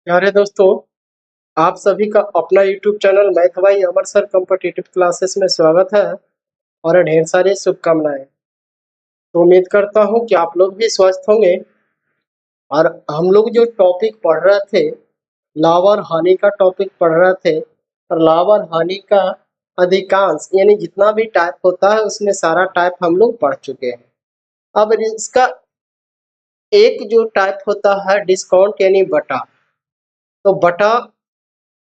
प्यारे दोस्तों, आप सभी का अपना यूट्यूब चैनल मैथ भाई अमर सर कॉम्पिटिटिव क्लासेस में स्वागत है और ढेर सारी शुभकामनाएं। तो उम्मीद करता हूं कि आप लोग भी स्वस्थ होंगे। और हम लोग जो टॉपिक पढ़ रहे थे, लाभ और हानि का टॉपिक पढ़ रहे थे, और लाभ और हानि का अधिकांश यानी जितना भी टाइप होता है उसमें सारा टाइप हम लोग पढ़ चुके हैं। अब इसका एक जो टाइप होता है डिस्काउंट यानी बटा। तो बटा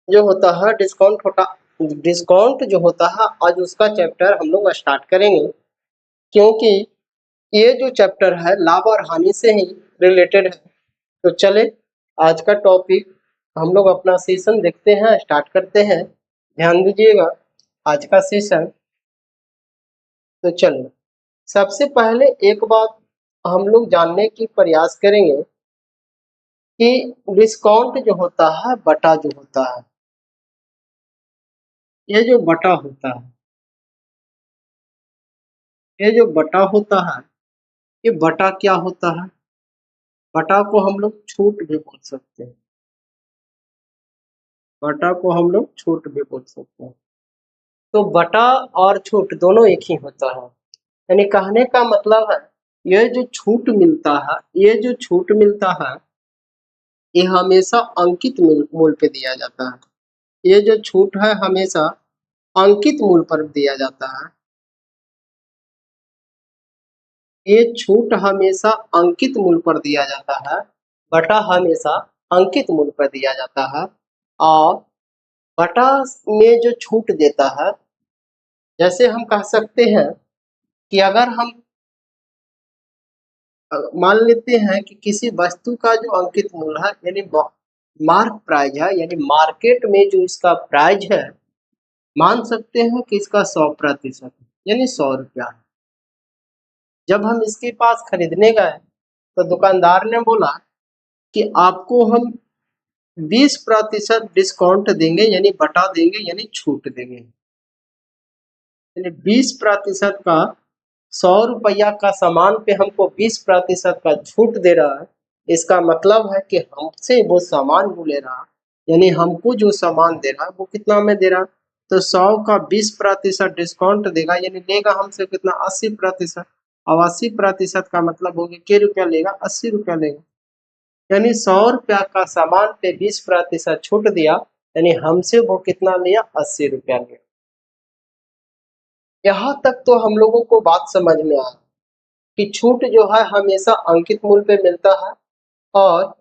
जो होता है डिस्काउंट जो होता है, आज उसका चैप्टर हम लोग स्टार्ट करेंगे, क्योंकि ये जो चैप्टर है लाभ और हानि से ही रिलेटेड है। तो चले आज का टॉपिक हम लोग अपना सेशन देखते हैं, स्टार्ट करते हैं। ध्यान दीजिएगा आज का सेशन। तो चलो सबसे पहले एक बात हम लोग जानने की प्रयास करेंगे कि डिस्काउंट जो होता है, बटा जो होता है, ये जो बटा होता है, ये जो बटा होता है, ये बटा क्या होता है? बटा को हम लोग छूट भी बोल सकते हैं। बटा को हम लोग छूट भी बोल सकते हैं। तो बटा और छूट दोनों एक ही होता है। यानी कहने का मतलब है, ये जो छूट मिलता है, ये जो छूट मिलता है, ये हमेशा अंकित मूल पे दिया जाता है। ये जो छूट है हमेशा अंकित मूल पर दिया जाता है। ये छूट हमेशा अंकित मूल पर दिया जाता है। बटा हमेशा अंकित मूल पर दिया जाता है। और बटा में जो छूट देता है, जैसे हम कह सकते हैं कि अगर हम मान लेते हैं कि किसी वस्तु का जो अंकित मूल्य है यानी मार्क प्राइस है, यानी मार्केट में जो इसका प्राइस है, मान सकते हैं कि इसका 100% यानी 100 रुपया है। जब हम इसके पास खरीदने गए तो दुकानदार ने बोला कि आपको हम 20% डिस्काउंट देंगे, यानी बटा देंगे, यानी छूट देंगे। यानी 20% का 100 रुपया का सामान पे हमको 20% का छूट दे रहा है। इसका मतलब है कि हमसे वो सामान वो ले रहा, यानी हमको जो सामान दे रहा है वो कितना में दे रहा? तो 100 का 20% डिस्काउंट देगा, यानी लेगा हमसे कितना? 80%। अब 80% का मतलब हो गया क्या रुपया लेगा? 80 रुपया लेगा। यानी 100 रुपया का सामान पे 20% छूट दिया, यानी हमसे वो कितना लिया? 80 रुपया लिया। यहाँ तक तो हम लोगों को बात समझ में आ कि छूट जो है हमेशा अंकित मूल्य पे मिलता है। और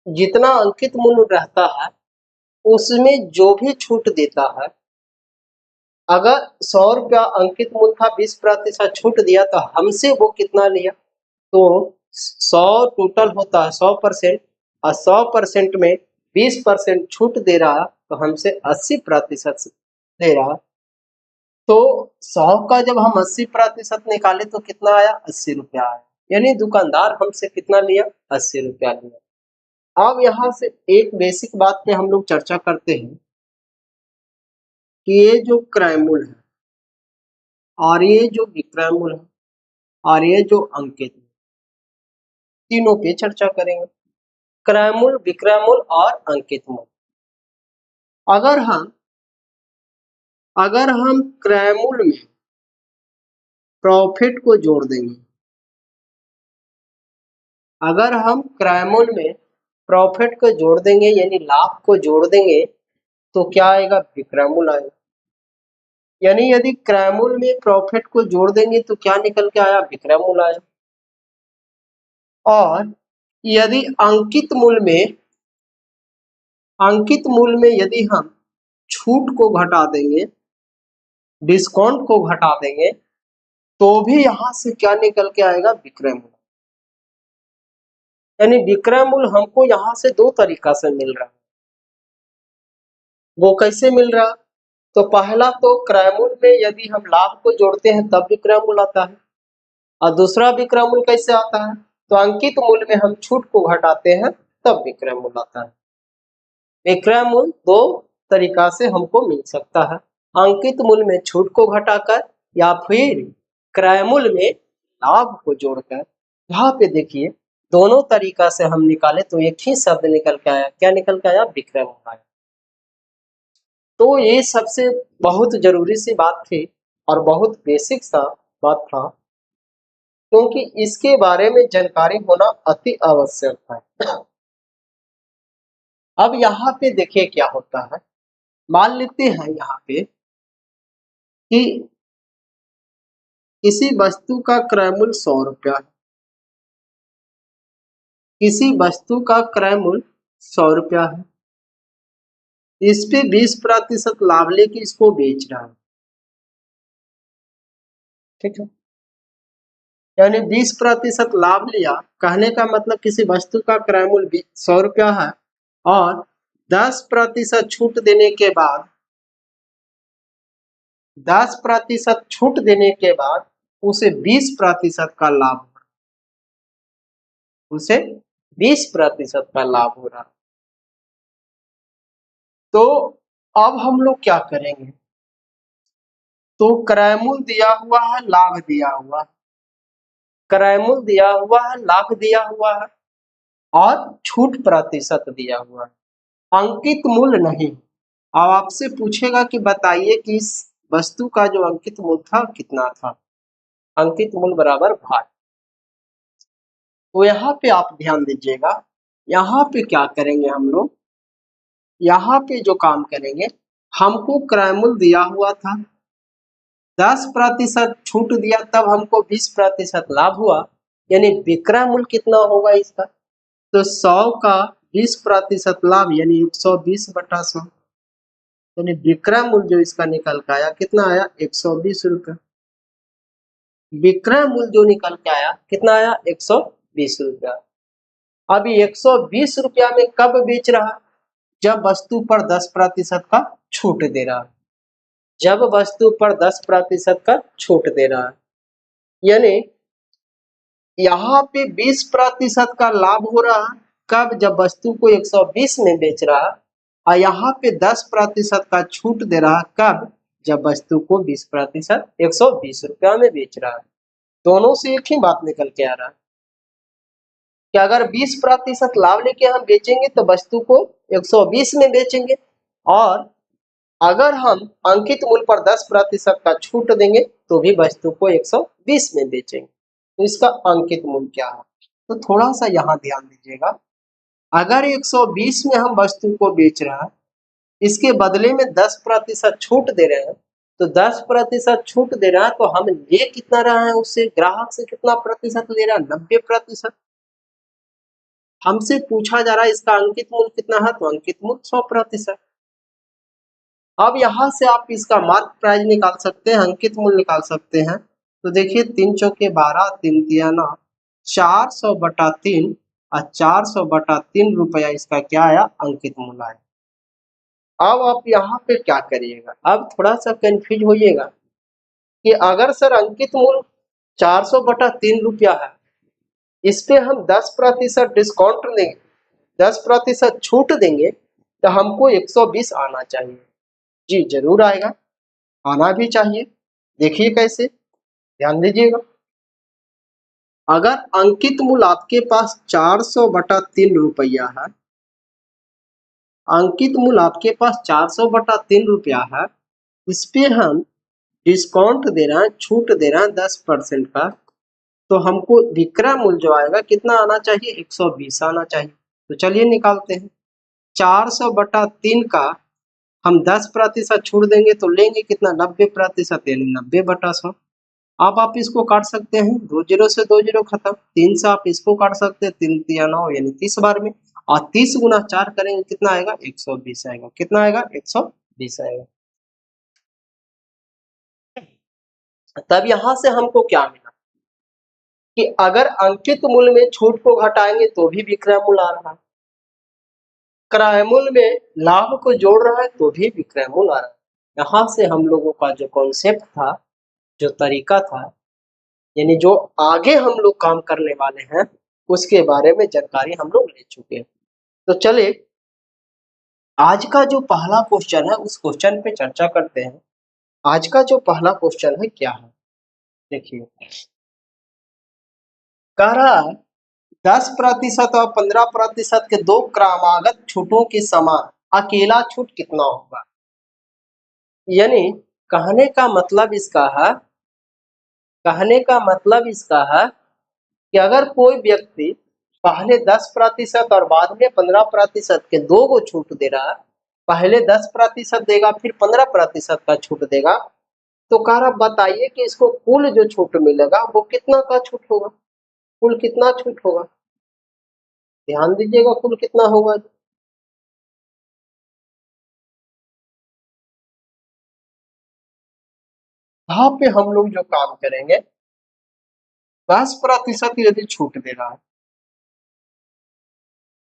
जितना अंकित मूल्य रहता है उसमें जो भी छूट देता है, अगर 100 रुपया अंकित मूल्य था, 20% छूट दिया, तो हमसे वो कितना लिया? तो 100 टोटल होता है 100%, और 100% में 20% छूट दे रहा, तो हमसे 80% दे रहा। तो 100 का जब हम 80% निकाले तो कितना आया? 80 रुपया आया। यानी दुकानदार हमसे कितना लिया? 80 रुपया लिया। अब यहाँ से एक बेसिक बात पे हम लोग चर्चा करते हैं कि ये जो क्रय मूल्य है, और ये जो विक्रय मूल्य है, और ये जो अंकित मूल्य, तीनों पे चर्चा करेंगे। क्रय मूल्य, विक्रय मूल्य और अंकित मूल्य। अगर हम क्रय मूल्य में प्रॉफिट को जोड़ देंगे, अगर हम क्रय मूल्य में प्रॉफिट को जोड़ देंगे यानी लाभ को जोड़ देंगे, तो क्या आएगा? विक्रय मूल्य आएगा। यानी यदि क्रय मूल्य में प्रॉफिट को जोड़ देंगे तो क्या निकल के आया? विक्रय मूल्य आया। और यदि अंकित मूल्य में यदि हम छूट को घटा देंगे, डिस्काउंट को घटा देंगे, तो भी यहां से क्या निकल के आएगा? विक्रय मूल्य। यानी विक्रय मूल्य हमको यहाँ से दो तरीका से मिल रहा है। वो कैसे मिल रहा? तो पहला तो क्रय मूल्य में यदि हम लाभ को जोड़ते हैं तब विक्रय मूल्य आता है, और दूसरा विक्रय मूल्य कैसे आता है? तो अंकित मूल्य में हम छूट को घटाते हैं तब विक्रय मूल्य आता है। विक्रय मूल्य दो तरीका से हमको मिल सकता है, अंकित मूल्य में छूट को घटाकर, या फिर क्रय मूल्य में लाभ को जोड़कर। यहाँ पे देखिए दोनों तरीका से हम निकाले तो एक ही शब्द निकल के आया। क्या निकल के आया? विक्रय मूल आया। तो ये सबसे बहुत जरूरी सी बात थी और बहुत बेसिक सा बात था, क्योंकि इसके बारे में जानकारी होना अति आवश्यक है। अब यहाँ पे देखिए क्या होता है। मान लेते हैं यहाँ पे कि किसी वस्तु का क्रय मूल्य 100 रुपया है। किसी वस्तु का क्रय मूल्य 100 रुपया है। इस पे 20% लाभ लेके इसको बेच रहा है। ठीक है, यानी 20% लाभ लिया। कहने का मतलब किसी वस्तु का क्रय मूल्य 100 रुपया है और 10% छूट देने के बाद 10% छूट देने के बाद उसे 20% का लाभ, उसे 20% का लाभ हो रहा। तो अब हम लोग क्या करेंगे? तो क्रय मूल्य दिया हुआ है, लाभ दिया हुआ है। क्रय मूल्य दिया हुआ है, लाभ दिया हुआ है और छूट प्रतिशत दिया हुआ है, अंकित मूल्य नहीं। अब आपसे पूछेगा कि बताइए कि इस वस्तु का जो अंकित मूल्य था कितना था। अंकित मूल्य बराबर भार। तो यहाँ पे आप ध्यान दीजिएगा, यहाँ पे क्या करेंगे हम लोग? यहाँ पे जो काम करेंगे, हमको क्रय मूल्य दिया हुआ था, 10% छूट दिया तब हमको 20% लाभ हुआ, यानी विक्रय मूल्य कितना होगा इसका? तो 100 का 20% लाभ यानी 120/100, यानी विक्रय मूल्य जो इसका निकल के आया कितना आया? 120 रुपये। विक्रय मूल्य जो निकल के आया कितना आया? 120 रुपया। अभी 120 रुपया में कब बेच रहा? जब वस्तु पर 10% का छूट दे रहा है। जब वस्तु पर 10% का छूट दे रहा है, यानी यहाँ पे 20% का लाभ हो रहा है। कब? जब वस्तु को 120 में बेच रहा है और यहाँ पे 10% का छूट दे रहा है। कब? जब वस्तु को 20% 120 रुपया में बेच रहा है। दोनों से एक ही बात निकल के आ रहा है कि अगर 20% लाभ लेके हम बेचेंगे तो वस्तु को 120 में बेचेंगे, और अगर हम अंकित मूल्य पर 10% का छूट देंगे तो भी वस्तु को 120 में बेचेंगे। तो इसका अंकित मूल्य क्या है? तो थोड़ा सा यहाँ ध्यान दीजिएगा। अगर 120 में हम वस्तु को बेच रहे हैं, इसके बदले में 10% छूट दे रहे हैं, तो 10% छूट दे रहा है तो हम ले कितना रहे हैं उससे? ग्राहक से कितना प्रतिशत ले रहा है? 90%। हमसे पूछा जा रहा है इसका अंकित मूल्य कितना है, तो अंकित मूल्य 100%। अब यहाँ से आप इसका मार्क प्राइस निकाल सकते हैं, अंकित मूल्य निकाल सकते हैं। तो देखिए 3 चौके 12, 3 तिया 9, 400/3 और 400/3 रुपया इसका क्या आया? अंकित मूल्य आया। अब आप यहाँ पे क्या करिएगा? अब थोड़ा सा कंफ्यूज होइएगा कि अगर सर अंकित मूल्य 400/3 रुपया है, इस पे हम 10% डिस्काउंट देंगे, 10% छूट देंगे, तो हमको 120 आना चाहिए। जी जरूर आएगा, आना भी चाहिए। देखिए कैसे, ध्यान दीजिएगा। अगर अंकित मूल्य आपके पास 400/3 रुपया है, अंकित मूल्य आपके पास 400/3 रुपया है, इस पे हम डिस्काउंट दे रहे हैं, छूट दे रहे हैं 10% का, तो हमको विक्रय मूल्य जो आएगा कितना आना चाहिए? 120 आना चाहिए। तो चलिए निकालते हैं। 400/3 का हम 10% छूट देंगे तो लेंगे कितना? 90%, यानी 90/100। अब आप इसको काट सकते हैं, 2 जीरो से 2 जीरो खत्म, 3 से आप इसको काट सकते हैं, 3 तिया 9 यानी 30 बार में, और 30 गुना 4 करेंगे कितना आएगा? 120 आएगा। कितना आएगा? 120 आएगा। तब यहाँ से हमको क्या मिला कि अगर अंकित मूल्य में छूट को घटाएंगे तो भी विक्रय मूल्य आ रहा है, क्रय मूल्य में लाभ को जोड़ रहा है तो भी विक्रय मूल्य आ रहा है। यहाँ से हम लोगों का जो कॉन्सेप्ट था, जो तरीका था, यानी जो आगे हम लोग काम करने वाले हैं, उसके बारे में जानकारी हम लोग ले चुके हैं। तो चलिए आज का जो पहला क्वेश्चन है उस क्वेश्चन पे चर्चा करते हैं। आज का जो पहला क्वेश्चन है क्या है, देखिए कह रहा है 10% और 15% के दो क्रमागत छूटों के समान अकेला छूट कितना होगा। यानी कहने का मतलब इसका है कहने का मतलब इसका है कि अगर कोई व्यक्ति पहले 10% और बाद में 15% के दो को छूट दे रहा है, पहले 10% देगा फिर 15% का छूट देगा, तो कह रहा बताइए कि इसको कुल जो छूट मिलेगा वो कितना का छूट होगा, कुल कितना छूट होगा। ध्यान दीजिएगा कुल कितना होगा। यहाँ पे हम लोग जो काम करेंगे, 10% यदि छूट दे रहा है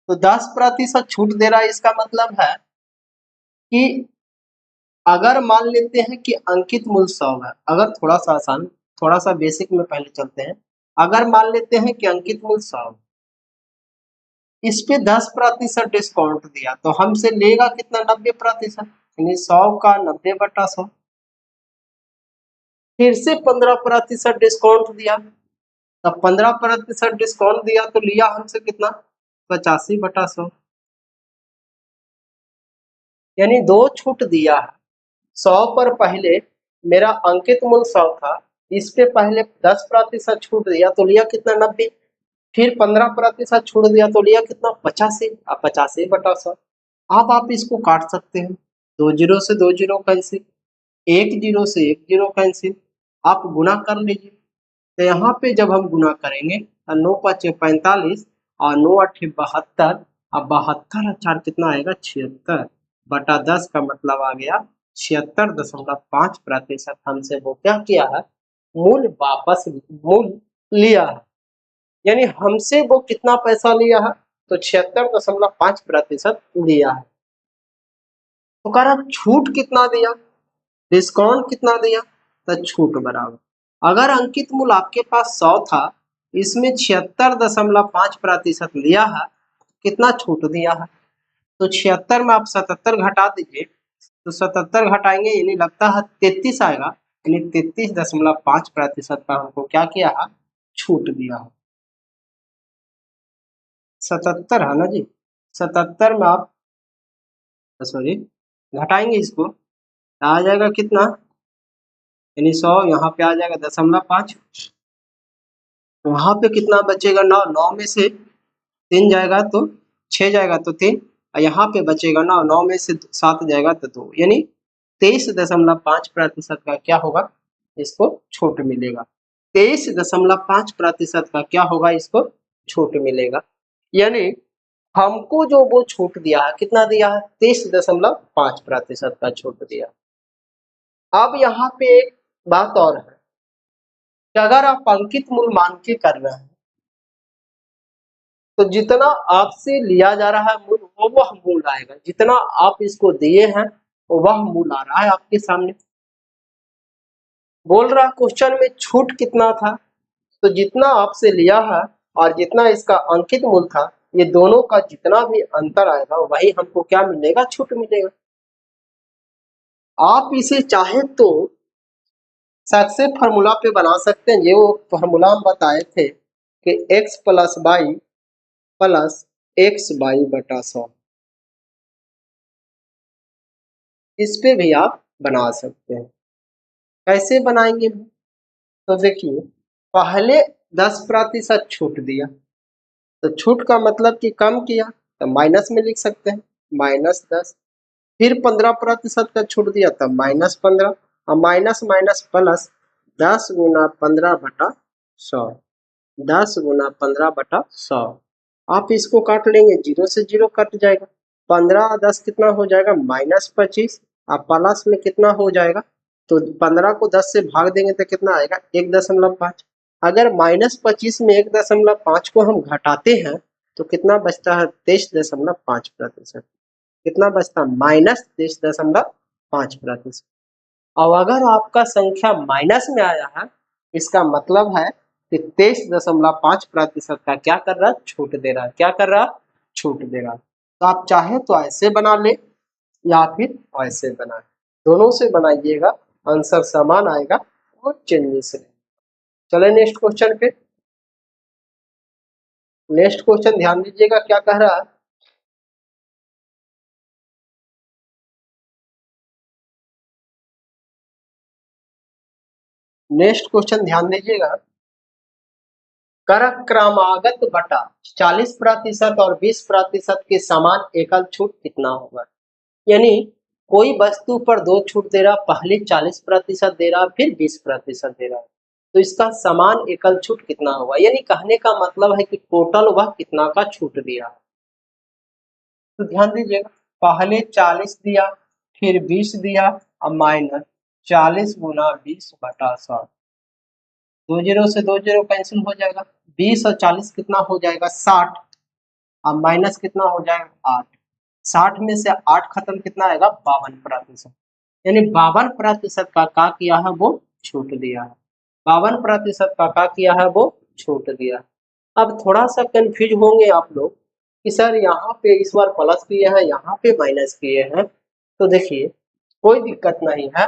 तो 10% छूट दे रहा है, इसका मतलब है कि अगर मान लेते हैं कि अंकित मूल्य 100 है, अगर थोड़ा सा आसान, थोड़ा सा बेसिक में पहले चलते हैं। अगर मान लेते हैं कि अंकित मूल्य 100, इस पे 10% डिस्काउंट दिया तो हमसे लेगा कितना, 90%, यानी 100 का 90/100। फिर से 15% डिस्काउंट दिया, तब 15% डिस्काउंट दिया तो लिया हमसे कितना, 85/100। यानी दो छूट दिया है। 100 पर पहले मेरा अंकित मूल्य 100 था, इस पे पहले 10% छूट दिया तो लिया कितना, 90। फिर 15% छूट दिया तो लिया कितना, 85। अब 85/100। अब आप इसको काट सकते हैं, 2 जीरो से 2 जीरो कैंसिल, 1 जीरो से 1 जीरो कैंसिल, आप गुना कर लीजिए। तो यहाँ पे जब हम गुना करेंगे तो 9×5 = 45 और 9×8 = 72, अब 72 और 4 कितना आएगा, 76/10 का मतलब आ गया 76.5%। हमसे वो क्या किया है, मूल लिया है। यानी हमसे वो कितना पैसा लिया है, तो 76.5% लिया है। तो कह रहा छूट कितना दिया, डिस्काउंट कितना दिया, तो छूट बराबर। अगर अंकित मूल्य आपके पास 100 था, इसमें 76.5% लिया है, कितना छूट दिया है, तो 76 में आप 77 घटा दीजिए, तो 77 घटाएंगे यानी लगता है 33 आएगा, यानी 33.5% का हमको क्या किया है, छूट दिया है। 77 है ना जी, 77 में आप सॉरी घटाएंगे इसको, आ जाएगा कितना, यानी 100 यहाँ पे आ जाएगा 0.5, वहां पे कितना बचेगा, 9, 9 में से 3 जाएगा तो 6 जाएगा तो 3, और यहाँ पे बचेगा 9, 9 में से 7 जाएगा तो 2, यानी 23.5% का क्या होगा, इसको छूट मिलेगा। 23.5% का क्या होगा, इसको छूट मिलेगा। यानी हमको जो वो छूट दिया है, कितना दिया है, 23.5% का छूट दिया। अब यहाँ पे एक बात और है कि अगर आप अंकित मूल्य मान के कर रहे हैं, तो जितना आपसे लिया जा रहा है मूल्य, वो वह मूल्य आएगा, जितना आप इसको दिए हैं वह मूल्य आ रहा है आपके सामने। बोल रहा क्वेश्चन में छूट कितना था, तो जितना आपसे लिया है और जितना इसका अंकित मूल्य था, ये दोनों का जितना भी अंतर आएगा वही हमको क्या मिलेगा, छूट मिलेगा। आप इसे चाहे तो सक्सेस फार्मूला पे बना सकते हैं, जो फार्मूला हम बताए थे कि x + y + xy/100, इस पे भी आप बना सकते हैं। कैसे बनाएंगे, तो देखिए पहले 10% छूट दिया, तो छूट का मतलब कि कम किया, तो माइनस में लिख सकते हैं, -10। फिर 15% का छूट दिया, तब -15, और माइनस माइनस प्लस 10 × 15/100, 10 × 15/100। आप इसको काट लेंगे, 0 से 0 कट जाएगा, 15 और 10 कितना हो जाएगा, -25, और प्लस में कितना हो जाएगा, तो 15 को 10 से भाग देंगे तो कितना आएगा, 1.5। अगर -25 में 1.5 को हम घटाते हैं तो कितना बचता है, 23.5%। कितना बचता, -23.5%। और अगर आपका संख्या माइनस में आया है, इसका मतलब है कि 23.5% का क्या कर रहा है, छूट दे रहा है। क्या कर रहा है, छूट दे रहा है। तो आप चाहे तो ऐसे बना ले या फिर ऐसे बनाए, दोनों से बनाइएगा, आंसर समान आएगा और चेंजेस रहेगा। चले नेक्स्ट क्वेश्चन पे। नेक्स्ट क्वेश्चन ध्यान दीजिएगा क्या कह रहा है। नेक्स्ट क्वेश्चन ध्यान दीजिएगा, कर क्रमागत बटा 40% और 20% के समान एकल छूट कितना होगा। यानी कोई वस्तु पर दो छूट दे रहा, पहले 40% दे रहा, फिर 20% दे रहा, तो इसका समान एकल छूट कितना होगा। यानी कहने का मतलब है कि टोटल वह कितना का छूट दिया। तो ध्यान दीजिएगा, पहले 40 दिया, फिर 20 दिया, अब माइनस 40 गुना 20 बटा 100। 2 जीरो से 2 जीरो कैंसिल हो जाएगा, 20 और 40 कितना हो जाएगा 60। अब माइनस कितना हो जाएगा 8। 60 में से 8 खत्म कितना आएगा 52%। यानी 52% का किया है वो छूट दिया है। 52% का किया है वो छूट दिया। अब थोड़ा सा कंफ्यूज होंगे आप लोग कि सर यहाँ पे इस बार प्लस किए हैं, यहाँ पे माइनस किए हैं। तो देखिए कोई दिक्कत नहीं है,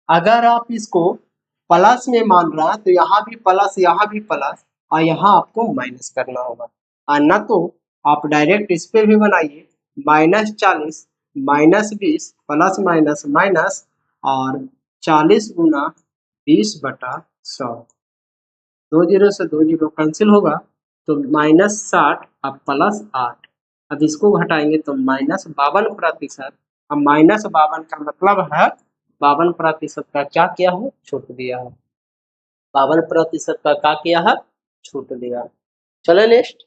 अगर आप इसको प्लस में मान रहा है तो यहाँ भी प्लस, यहाँ भी प्लस, और यहाँ आपको माइनस करना होगा। और न तो आप डायरेक्ट इस पे भी बनाइए, -40 -20 प्लस माइनस माइनस और 40 गुना 20 बटा 100। 2 जीरो से 2 जीरो कैंसिल होगा तो -60 अब +8। अब इसको घटाएंगे तो -52%। अब -52 का मतलब है 52% का क्या किया है छूट दिया है। 52% का क्या किया है छूट दिया। चले नेक्स्ट।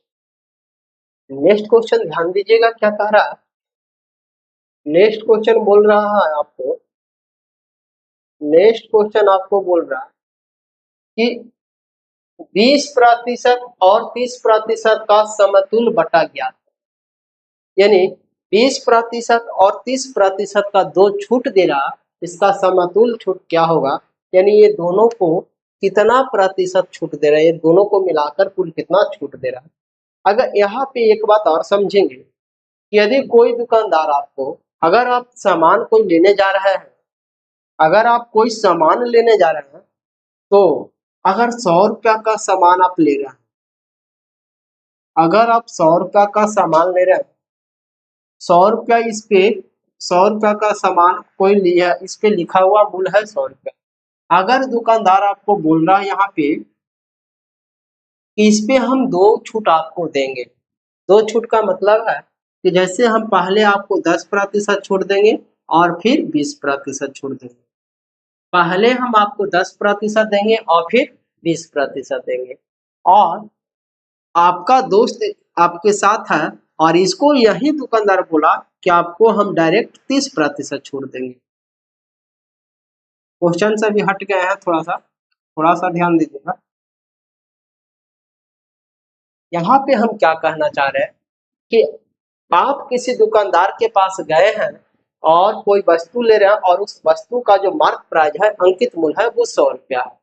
नेक्स्ट क्वेश्चन ध्यान दीजिएगा क्या कह रहा है। नेक्स्ट क्वेश्चन बोल रहा है आपको, नेक्स्ट क्वेश्चन आपको बोल रहा है कि 20% और 30% का समतुल बटा ज्ञात। यानी 20% और 30% का दो छूट दे रहा, इसका समतुल छूट क्या होगा। यानी ये दोनों को कितना प्रतिशत छूट दे रहा है, ये दोनों को मिलाकर कुल कितना छूट दे रहा है। अगर यहाँ पे एक बात और समझेंगे कि यदि कोई दुकानदार आपको, अगर आप सामान कोई लेने जा रहे हैं, अगर आप कोई सामान लेने जा रहे हैं तो अगर 100 रुपया का सामान आप ले रहे हैं, अगर आप 100 रुपया का सामान ले रहे हैं, 100 रुपया इस पे, 100 रुपया का सामान कोई लिया, इस पे लिखा हुआ मूल्य है 100 रुपया। अगर दुकानदार आपको बोल रहा है यहाँ पे कि इस पे हम दो छूट आपको देंगे। दो छूट का मतलब है कि जैसे हम पहले आपको 10% छूट देंगे और फिर 20% छूट देंगे। पहले हम आपको 10% देंगे और फिर 20% देंगे। और आपका दोस्त आपके साथ है और इसको यही दुकानदार बोला कि आपको हम डायरेक्ट 30% छूट देंगे। क्वेश्चन से भी हट गए हैं, थोड़ा सा ध्यान दीजिएगा। यहाँ पे हम क्या कहना चाह रहे हैं कि आप किसी दुकानदार के पास गए हैं और कोई वस्तु ले रहे हैं और उस वस्तु का जो मार्क प्राइस है, अंकित मूल्य है, वो 100 रुपया है।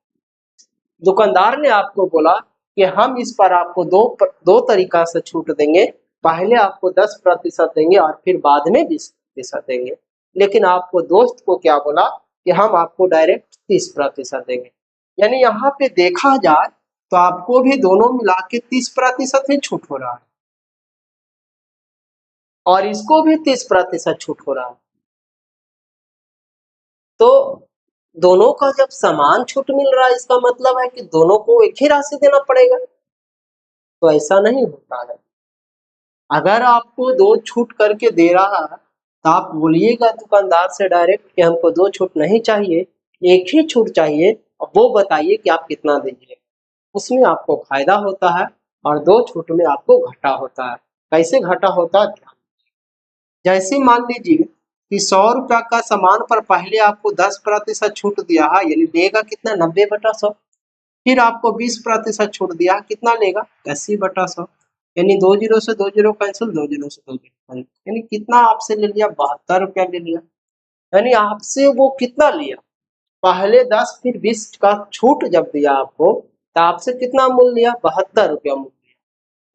दुकानदार ने आपको बोला कि हम इस पर आपको दो तरीका से छूट देंगे, पहले आपको 10% देंगे और फिर बाद में 20% देंगे। लेकिन आपको दोस्त को क्या बोला कि हम आपको डायरेक्ट 30% देंगे। यानी यहाँ पे देखा जाए तो आपको भी दोनों मिला के 30% ही छूट हो रहा है और इसको भी 30% छूट हो रहा है। तो दोनों का जब समान छूट मिल रहा है, इसका मतलब है कि दोनों को एक ही राशि देना पड़ेगा। तो ऐसा नहीं होता है। अगर आपको दो छूट करके दे रहा है तो आप बोलिएगा दुकानदार से डायरेक्ट कि हमको दो छूट नहीं चाहिए, एक ही छूट चाहिए, और वो बताइए कि आप कितना दीजिए। उसमें आपको फायदा होता है और दो छूट में आपको घाटा होता है। कैसे घाटा होता है, जैसे मान लीजिए कि 100 रुपया का सामान पर पहले आपको 10% छूट दिया है, यानी लेगा कितना 90/100। फिर आपको 20% छूट दिया, कितना लेगा 80/100। यानी 2 जीरो से 2 जीरो कैंसिल, 2 जीरो से 2 जीरो कैंसिल, यानी कितना आपसे ले लिया 72 रुपया ले लिया। यानी आपसे वो कितना लिया, पहले 10 फिर 20 का छूट जब दिया आपको तो आपसे कितना मूल्य लिया 72 रुपया मूल्य।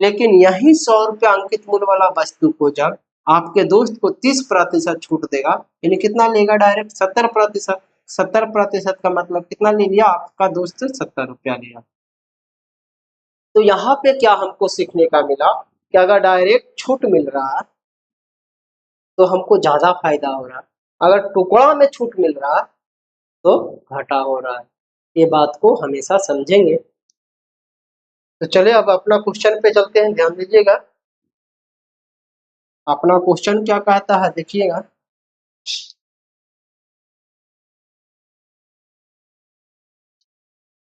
लेकिन यही 100 रुपया अंकित मूल्य वाला वस्तु को जब आपके दोस्त को 30% छूट देगा, यानी कितना लेगा डायरेक्ट 70%। 70% का मतलब कितना ले लिया, आपका दोस्त 70 रुपया लिया। तो यहाँ पे क्या हमको सीखने का मिला कि अगर डायरेक्ट छूट मिल रहा है तो हमको ज्यादा फायदा हो रहा है, अगर टुकड़ा में छूट मिल रहा है तो घाटा हो रहा है। ये बात को हमेशा समझेंगे। तो चलिए अब अपना क्वेश्चन पे चलते हैं, ध्यान दीजिएगा। अपना क्वेश्चन क्या कहता है देखिएगा।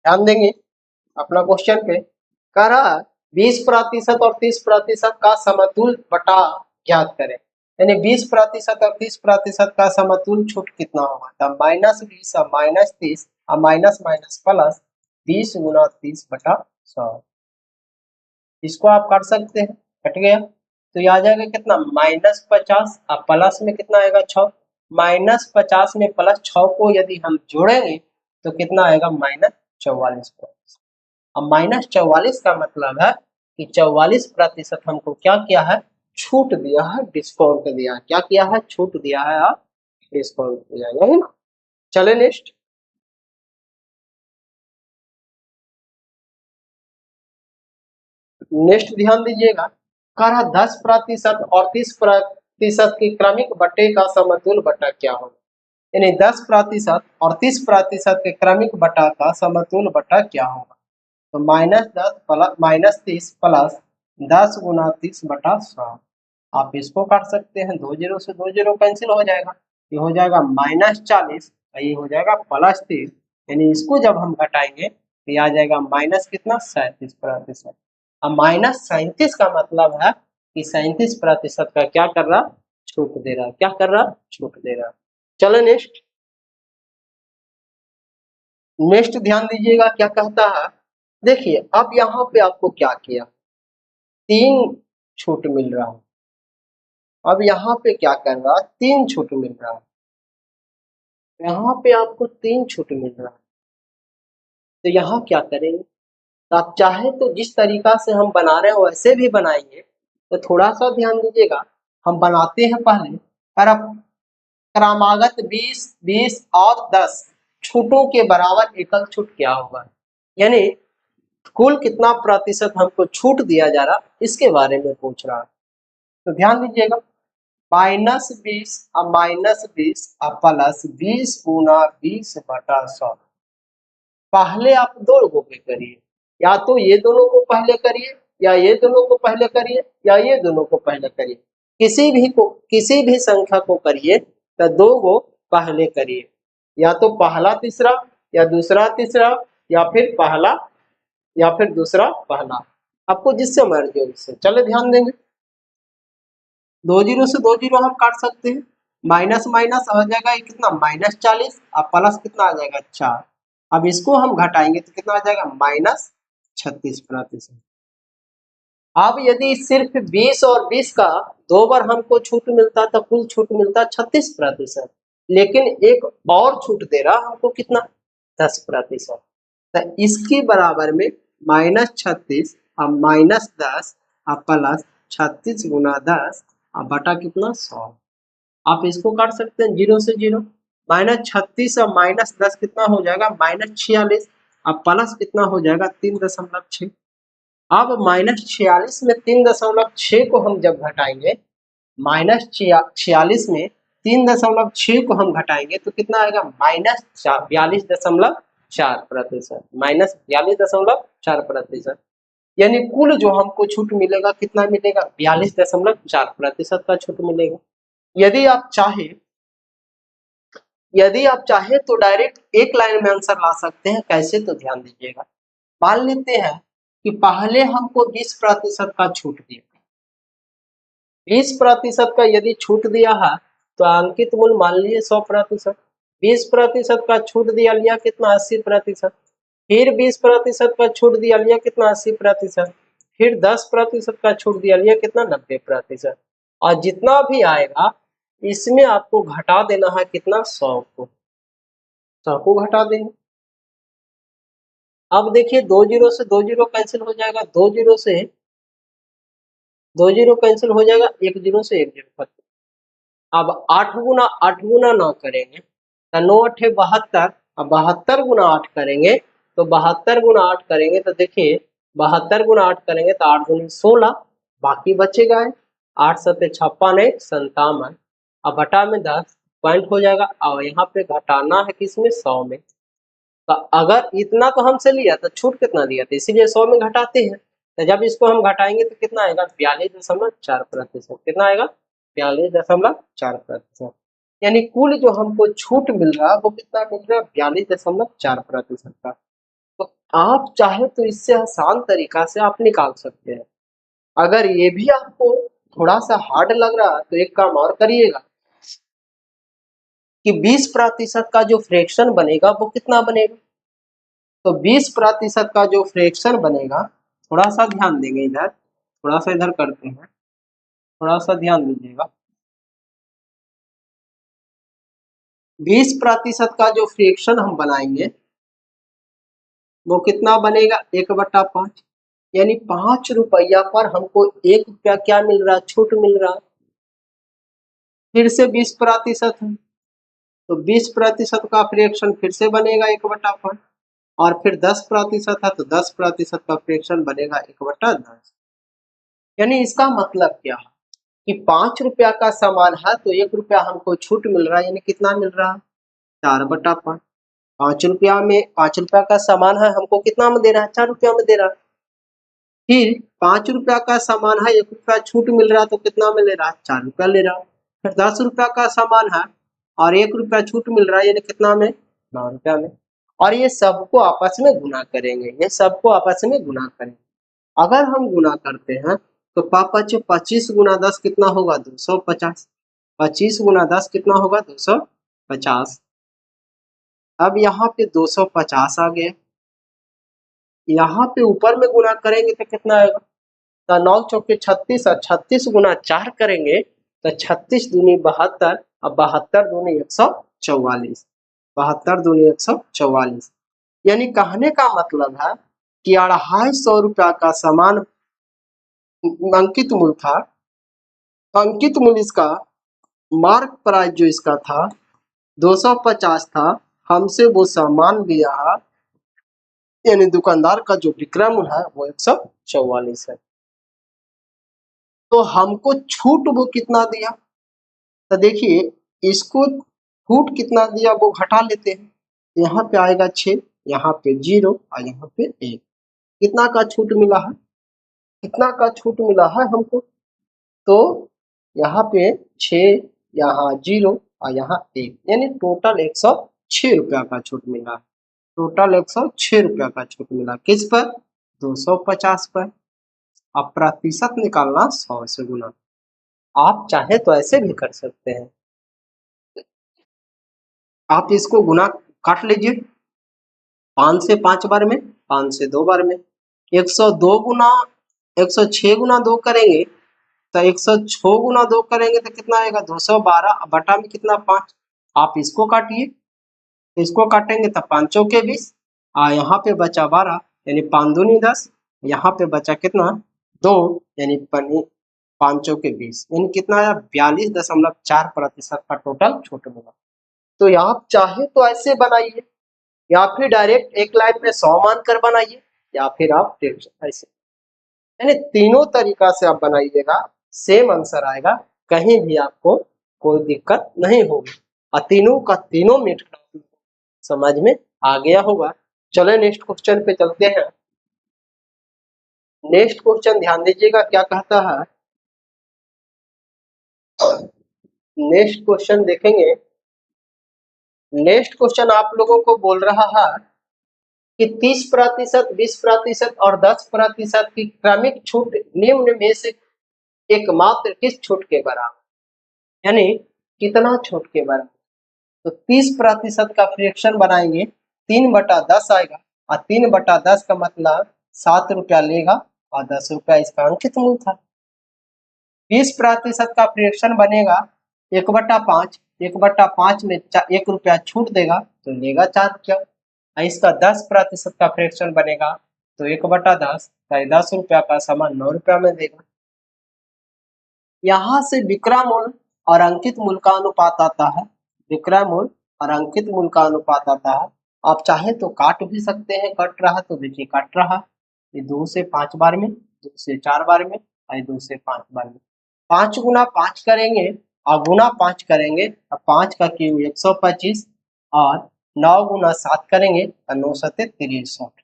ध्यान देंगे अपना क्वेश्चन पे। कह रहा है 20% और 30% का समतुल बटा ज्ञात करें, यानी 20% और 30% का समतुल छूट कितना होगा। तो -20 और -30 और माइनस माइनस प्लस 20 गुना 30 बटा 100। इसको आप कर सकते हैं, कट गया तो ये आ जाएगा कितना -50 और प्लस में कितना आएगा 6। -50 में +6 को यदि हम जोड़ेंगे तो कितना आएगा -44। अब -44 का मतलब है कि 44% हमको क्या किया है, छूट दिया है, डिस्काउंट दिया है। क्या किया है, छूट दिया है और डिस्काउंट दिया है ना। चले नेक्स्ट। नेक्स्ट ध्यान दीजिएगा। कह रहा 10% और 30% की क्रमिक बट्टे का समतुल बटा क्या होगा, यानी 10% और 30% के क्रमिक बटा का समतुल बटा क्या होगा। तो -10 प्लस -30 प्लस 10 गुना 30 बटा 100। आप इसको काट सकते हैं, 2 जीरो से 2 जीरो कैंसिल हो जाएगा, ये हो जाएगा -40 और ये हो जाएगा +30, यानी इसको जब हम घटाएंगे तो ये आ जाएगा माइनस कितना 37%। अब -37 का मतलब है कि 37% का क्या कर रहा, छूट दे रहा। क्या कर रहा, छूट दे रहा। चलो नेक्स्ट। नेक्स्ट ध्यान दीजिएगा क्या कहता है। देखिए अब यहाँ पे आपको क्या किया, 3 छूट मिल रहा है। अब यहाँ पे क्या कर रहा है, 3 छूट मिल रहा है। यहाँ पे आपको 3 छूट मिल रहा है, तो यहाँ क्या करेंगे। तो आप चाहे तो जिस तरीका से हम बना रहे हैं वैसे भी बनाएंगे। तो थोड़ा सा ध्यान दीजिएगा, हम बनाते हैं पहले। और अब क्रमागत 20, 20 और 10 छूटों के बराबर एकल छूट क्या होगा, यानी कुल कितना प्रतिशत हमको छूट दिया जा रहा इसके बारे में पूछ रहा है। तो ध्यान दीजिएगा, -20 और -20 और +20 गुना 20 बटा 100। पहले आप दो लोगों के करिए, या तो ये दोनों को पहले करिए, या ये दोनों को पहले करिए, या ये दोनों को पहले करिए। किसी भी संख्या को करिए तो दो को पहले करिए, या तो पहला तीसरा, या दूसरा तीसरा, या फिर पहला, या फिर दूसरा पहला, आपको जिससे मर्जी हो उससे। चले ध्यान देंगे, 2 जीरो से 2 जीरो हम काट सकते हैं। माइनस माइनस आ जाएगा ये कितना -40 और प्लस कितना आ जाएगा 4। अब इसको हम घटाएंगे तो कितना आ जाएगा -36%। अब यदि सिर्फ 20 और 20 का 2 बार हमको छूट मिलता तो कुल छूट मिलता 36%, लेकिन एक और छूट दे रहा हमको कितना 10%। तो इसके बराबर में -36 और -10 और प्लस 36 गुना 10 और बटा कितना 100। आप इसको काट सकते हैं, 0 से 0। -36 और -10 कितना हो जाएगा -46 और प्लस कितना हो जाएगा 3.6। अब -46 में 3.6 को हम जब घटाएंगे, -46 में 3.6 को हम घटाएंगे तो कितना आएगा -42.4%। -42.4%, यानी कुल जो हमको छूट मिलेगा कितना मिलेगा 42.4% का छूट मिलेगा। यदि आप चाहे तो डायरेक्ट एक लाइन में आंसर ला सकते हैं। कैसे, तो ध्यान दीजिएगा। मान लेते हैं कि पहले हमको 20% का छूट दिया, 20% का यदि छूट दिया है तो अंकित मूल्य मान लीजिए 100%। 20% का छूट दिया लिया कितना 80%। फिर 20% का छूट दिया लिया कितना 80%। फिर 10% का छूट दिया लिया कितना 90%। और जितना भी आएगा इसमें आपको घटा देना है कितना 100 को, 100 को घटा देंगे। अब देखिए 2 जीरो से 2 जीरो कैंसिल हो जाएगा, 2 जीरो से 2 जीरो कैंसिल हो जाएगा, 1 जीरो से 1 जीरो खत्म। अब 8 गुना 9 करेंगे तो 9 8 72, अब 72 गुना 8 करेंगे तो 72 गुना 8 करेंगे तो देखिए 72 गुना 8 करेंगे तो 8 दूनी 16, बाकी बचेगा 8 सत्ते 56 1 57। अब बटा में 10 पॉइंट हो जाएगा। और यहाँ पे घटाना है किसमें, 100 में। तो अगर इतना तो हमसे लिया तो छूट कितना दिया था, इसीलिए 100 में घटाते हैं। तो जब इसको हम घटाएंगे तो कितना आएगा, 42.4%। कितना आएगा, 42.4%। यानी कुल जो हमको छूट मिल रहा है वो कितना मिल रहा है, 42.4% का। तो आप चाहे तो इससे आसान तरीका से आप निकाल सकते हैं। अगर ये भी आपको थोड़ा सा हार्ड लग रहा है तो एक काम और करिएगा कि 20% का जो फ्रैक्शन बनेगा वो कितना बनेगा। तो 20% का जो फ्रैक्शन बनेगा, थोड़ा सा ध्यान देंगे इधर, थोड़ा सा इधर करते हैं, थोड़ा सा ध्यान दीजिएगा। 20% का जो फ्रैक्शन हम बनाएंगे वो कितना बनेगा, 1/5। यानी 5 रुपया पर हमको 1 रुपया क्या मिल रहा है, छूट मिल रहा है। फिर से 20% है तो 20% का फ्रैक्शन फिर से बनेगा 1/5। और फिर 10% है तो 10% का फ्रैक्शन बनेगा 1/10। यानी इसका मतलब क्या है कि 5 रुपया का सामान है तो 1 रुपया हमको छूट मिल रहा है, यानी कितना मिल रहा है, 4/5। 5 रुपया में 5 रुपया का सामान है, हमको कितना में दे रहा है, 4 रुपया में दे रहा है। फिर 5 रुपया का सामान है, 1 रुपया छूट मिल रहा है तो कितना में ले रहा है, 4 रुपया ले रहा है। फिर 10 रुपया का सामान है और 1 रुपया छूट मिल रहा है, यानी कितना में, 9 रुपया में। और ये सबको आपस में गुना करेंगे, ये सबको आपस में गुना करेंगे। अगर हम गुना करते हैं तो 25 गुना 10 कितना होगा, 250। 25 गुना 10 कितना होगा, 250। अब यहाँ पे 250 आ गया, यहाँ पे ऊपर में गुना करेंगे तो कितना आएगा, तो 9 चौके 36 और 36 गुना 4 करेंगे तो 36 दूनी 72 और 72 दूनी 144। 72 दूनी 144। यानी कहने का मतलब है कि 250 रुपया का सामान अंकित मूल्य था, अंकित मूल्य इसका, मार्क प्राइस जो इसका था 250 था, हमसे वो सामान लिया है, यानी दुकानदार का जो विक्रय मूल्य है वो 144 है। तो हमको छूट वो कितना दिया, तो देखिए इसको छूट कितना दिया वो घटा लेते हैं। यहाँ पे आएगा 6, यहाँ पे 0 और यहाँ पे 1। कितना का छूट मिला है, कितना का छूट मिला है हमको, तो यहाँ पे 6, यहाँ 0 और यहाँ 1, यानी टोटल 106 रुपया का छूट मिला। टोटल 106 रुपया का छूट मिला, किस पर, 250 पर। अब प्रतिशत निकालना 100 से गुना। आप चाहे तो ऐसे भी कर सकते हैं, आप इसको गुना काट लीजिए, 5 से 5 बार में, 5 से 2 बार में। 102 गुना 106 गुना 2 करेंगे तो 106 गुना 2 करेंगे तो कितना आएगा, 212 बटा में कितना, 5। आप इसको काटिए, इसको काटेंगे तो 5 चौके 20 और यहाँ पे बचा 12, यानी 5 दूनी 10, यहाँ पे बचा कितना, 2, यानी 5 चौके 20, यानी कितना आया, 42.4% का टोटल छूट मिला। तो आप चाहे तो ऐसे बनाइए, या फिर डायरेक्ट एक लाइन में 100 मानकर बनाइए, या फिर आप ऐसे, यानी तीनों तरीका से आप बनाइएगा, सेम आंसर आएगा, कहीं भी आपको कोई दिक्कत नहीं होगी। और तीनों का तीनों मेथड समझ में आ गया होगा। चले नेक्स्ट क्वेश्चन पे चलते हैं। नेक्स्ट क्वेश्चन ध्यान दीजिएगा क्या कहता है। नेक्स्ट क्वेश्चन देखेंगे, नेक्स्ट क्वेश्चन आप लोगों को बोल रहा है कि 30%, 20% और 10% की क्रमिक छूट निम्न में से एकमात्र किस छूट के बराबर, यानी कितना छूट के बराबर। तो 30% का फ्रैक्शन बनाएंगे, 3/10 आएगा और 3/10 का मतलब 7 रुपया लेगा और 10 रुपया इसका अंकित मूल्य था। 20% का फ्रैक्शन बनेगा 1/5, 1/5 में 1 रुपया छूट देगा तो लेगा 4 रुपया। इसका 10% का फ्रैक्शन बनेगा तो 1/10 10 रुपया का सामान 9 रुपया में देगा। यहाँ से विक्रय मूल्य और अंकित मूल्य का अनुपात आता है, विक्रय मूल्य और अंकित मूल्य का अनुपात आता है। आप चाहे तो काट भी सकते हैं, कट रहा तो देखिए कट रहा, ये 2 से 5 बार में, 2 से 4 बार में और 2 से 5 बार में। 5 गुना 5 करेंगे और गुना 5 करेंगे तो 5 का क्यूब 125 और 9 गुना 7 करेंगे तो 9 सत्ते 63।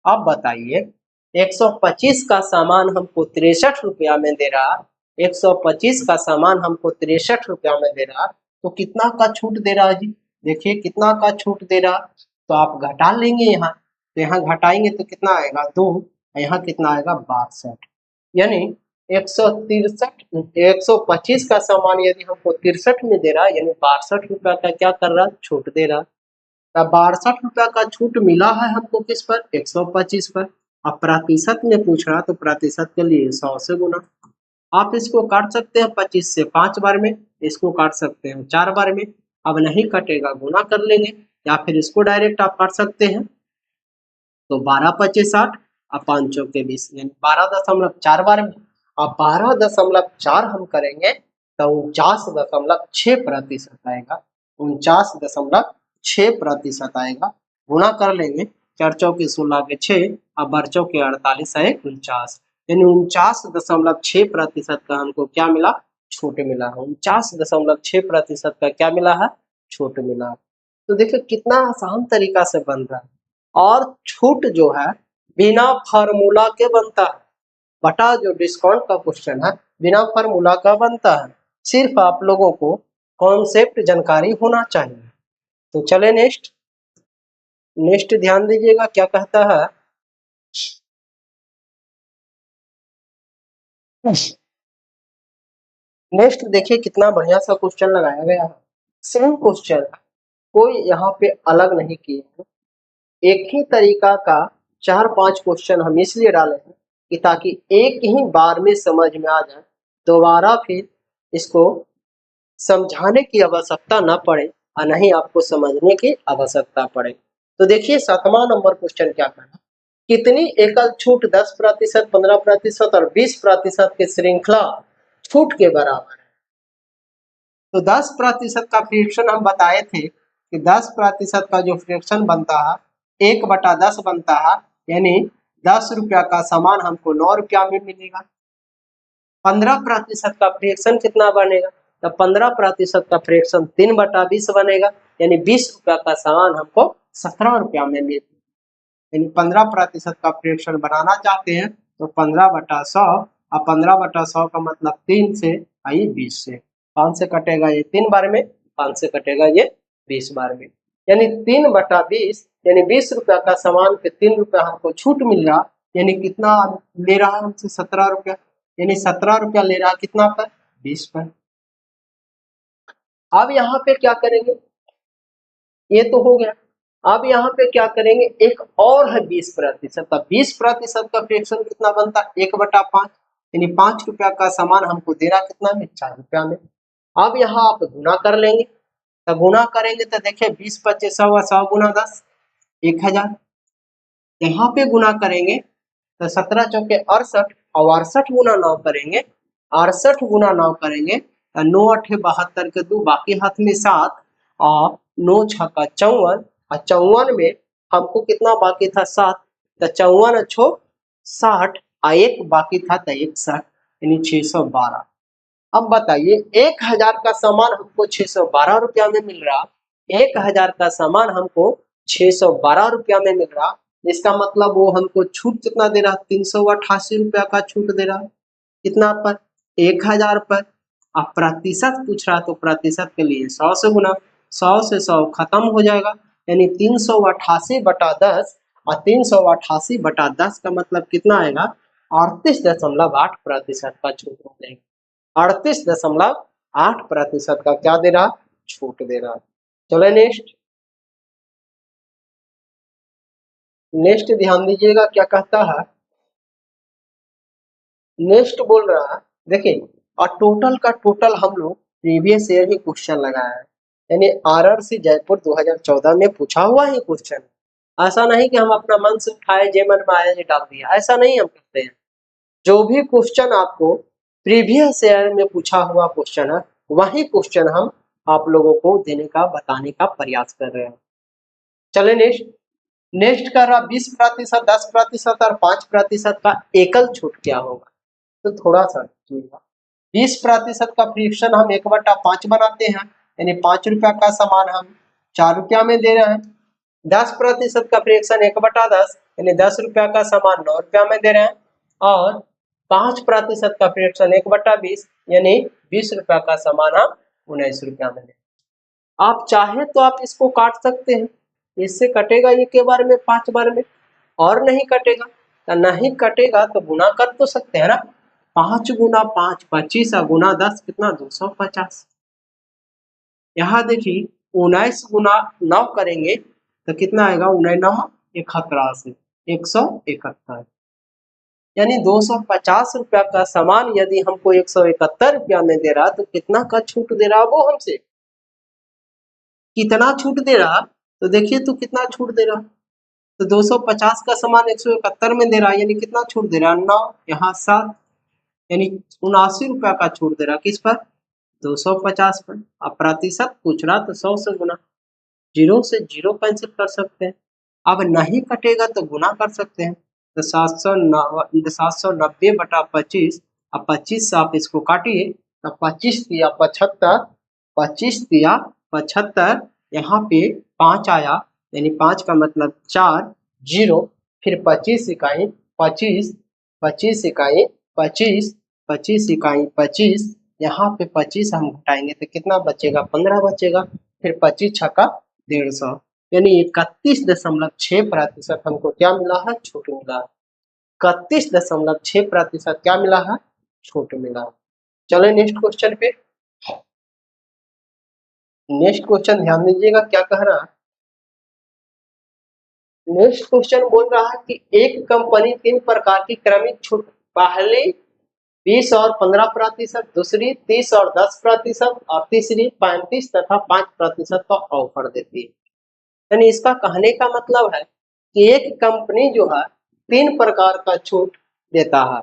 अब बताइए 125 का सामान हमको 63 रुपया में दे रहा, 125 का सामान हमको 63 रुपया में दे रहा, तो कितना का छूट दे रहा जी? देखिए कितना का छूट दे रहा, तो आप घटा लेंगे यहाँ, तो यहाँ घटाएंगे तो कितना आएगा 2, यहाँ कितना आएगा 62, यानी 125 का सामान यदि हमको 63 में दे रहा है, यानी 62 रुपया का क्या कर रहा, छूट दे रहा। तब 62 रुपया का छूट मिला है हमको किस पर, 125 पर। अब प्रतिशत में पूछ रहा तो प्रतिशत के लिए 100 से गुना। आप इसको काट सकते हैं 25 से 5 बार में, इसको काट सकते हैं 4 बार में। अब नहीं कटेगा गुना कर लेंगे, या फिर इसको डायरेक्ट आप काट सकते हैं। तो 12 25 60 और 5 चौके 20, यानी 12.4 बार में। अब 12.4 हम करेंगे तो 49.6% आएगा, 49.6% आएगा। गुना कर लेंगे, 4 चौके 16 के 6 और 12 चौके 48 है 49, यानी 49.6% का हमको क्या मिला, छूट मिला है। 49.6% का क्या मिला है, छूट मिला। तो देखिए कितना आसान तरीका से बन रहा है। और छूट जो है बिना फार्मूला के बनता है, बटा जो डिस्काउंट का क्वेश्चन है बिना फार्मूला का बनता है, सिर्फ आप लोगों को कॉन्सेप्ट जानकारी होना चाहिए। तो चले नेक्स्ट ध्यान दीजिएगा क्या कहता है। नेक्स्ट देखिए कितना बढ़िया सा क्वेश्चन लगाया गया है, सेम क्वेश्चन, कोई यहाँ पे अलग नहीं किया है। एक ही तरीका का 4-5 क्वेश्चन हम इसलिए डाले हैं कि ताकि एक ही बार में समझ में आ जाए, दोबारा फिर इसको समझाने की आवश्यकता न पड़े और नहीं आपको समझने की आवश्यकता पड़े। तो देखिए 7वां नंबर क्वेश्चन क्या कहना, कितनी एकल छूट 10%, 15% और 20% की श्रृंखला छूट के बराबर है। तो 10% का फ्रैक्शन हम बताए थे कि 10% का जो फ्रैक्शन बनता है 1/10 बनता है, यानी 10 रुपया का सामान हमको 9 रुपया में मिलेगा। 15% का फ्रैक्शन कितना बनेगा, तो 15% का फ्रैक्शन 3/20 बनेगा, यानी 20 रुपया का सामान हमको 17 रुपया में मिलेगा। यानी 15% का फ्रैक्शन बनाना चाहते हैं तो 15/100, और 15/100 का मतलब 3 से आई 20 से, 5 से कटेगा ये 3 बार में, 5 से कटेगा ये 20 बार में, यानी 3/20, यानी 20 रुपया का सामान पे 3 रुपया हमको छूट मिल रहा, यानी कितना ले रहा है हमसे 17 रुपया, यानी 17 रुपया ले रहा कितना पर, 20 पर। अब यहाँ पे क्या करेंगे, ये तो हो गया। अब यहाँ पे क्या करेंगे, एक और है 20%, तब 20% का फ्रैक्शन कितना बनता है, 1/5, यानी 5 रुपया का सामान हमको दे रहा कितना में, 4 रुपया में। अब यहाँ आप गुना कर लेंगे, तो गुना करेंगे तो देखिए 20 25 100, 100 गुना 10 1000। यहाँ पे गुना करेंगे तो 17 चौके 68 और 68 गुना 9 करेंगे, 68 गुना 9 करेंगे तो 9 8 72 के 2, बाकी हाथ में 7 और 9 6 का 54, और 54 में हमको कितना बाकी था 7, तो 54 अच्छो 60 और 1 बाकी था तो 61, यानी 612। अब बताइए 1000 का सामान हमको 612 रुपया में मिल रहा, 1000 का सामान हमको 612 रुपया में मिल रहा, इसका मतलब वो हमको छूट कितना दे रहा, 388 रुपया का छूट दे रहा। कितना पर, 1000 पर। अब प्रतिशत पूछ रहा तो प्रतिशत के लिए 100 से गुना, 100 से 100 खत्म हो जाएगा, यानी 388/10, और 388/10 का मतलब कितना आएगा, 38.8% का छूट हो जाएगा। 38.8% का क्या दे रहा, छूट दे रहा। चलो नेक्स्ट ध्यान दीजिएगा क्या कहता है। नेक्स्ट बोल रहा है, देखिए और टोटल का टोटल हम लोग प्रीवियस ईयर ही क्वेश्चन लगाया है, यानी आरआरसी जयपुर 2014 में पूछा हुआ ही क्वेश्चन। ऐसा नहीं कि हम अपना मन से उठाए जे मन में आया डाल दिया, ऐसा नहीं हम करते हैं। जो भी क्वेश्चन आपको प्रीवियस ईयर में पूछा हुआ क्वेश्चन है, वही क्वेश्चन हम आप लोगों को देने का बताने का प्रयास कर रहे हैं। चले नेक्स्ट नेक्स्ट कर रहा 20%, 10% और 5% का एकल छूट क्या होगा। तो थोड़ा सा देखिएगा, 20% का फ्रैक्शन हम 1/5 बनाते हैं, यानी 5 रुपया का सामान हम 4 रुपया में दे रहे हैं। 10% का फ्रैक्शन 1/10, यानी 10 रुपया का सामान 9 रुपया में दे रहे हैं। और 5% का फ्रैक्शन 1/20, यानी 20 रुपया का सामान हम 19 रुपया में दे रहे हैं। आप चाहे तो आप इसको काट सकते हैं, इससे कटेगा ये के बार में 5 बार में, और नहीं कटेगा तो नहीं कटेगा तो गुना कर तो सकते हैं ना। 5 गुना 5 25 और गुना 10 कितना 250। यहाँ देखिए 19 गुना 9 करेंगे तो कितना आएगा, 19 71, 171, यानी 250 रुपया का सामान यदि हमको 171 रुपया में दे रहा तो कितना का छूट दे रहा वो हमसे, कितना छूट दे रहा। तो देखिए तो कितना छूट दे रहा, तो 250 का सामान 171 में दे रहा, यानी कितना छूट दे रहा 9, यहाँ 7, यानी 79 रुपया का छूट दे रहा किस पर, 250 पर। अब प्रतिशत पूछ रहा तो 100 से गुना, 0 से 0 कैंसिल कर सकते हैं। अब नहीं कटेगा तो गुना कर सकते हैं, तो 790/25, अब 25 से आप इसको काटिए तो 25 दिया 75, 25 दिया 75, यहाँ पे 5 आया, यानी 5 का मतलब 4 0, फिर 25 इकाई 25, 25 इकाई 25, 25 इकाई 25, यहाँ पे 25 हम घटाएंगे तो कितना बचेगा, 15 बचेगा, फिर 25 छक्का 150, यानी 31.6% हमको क्या मिला है, छूट मिला है। 31.6% क्या मिला है, छूट मिला है। चलो नेक्स्ट क्वेश्चन पे, नेक्स्ट क्वेश्चन ध्यान दीजिएगा क्या कह रहा है। नेक्स्ट क्वेश्चन बोल रहा है कि एक कंपनी 3 प्रकार की क्रमिक छूट, पहली 20 और 15%, दूसरी 30 और 10%, और तीसरी 35 तथा 5% का ऑफर देती है। यानी इसका कहने का मतलब है कि एक कंपनी जो है 3 प्रकार का छूट देता है।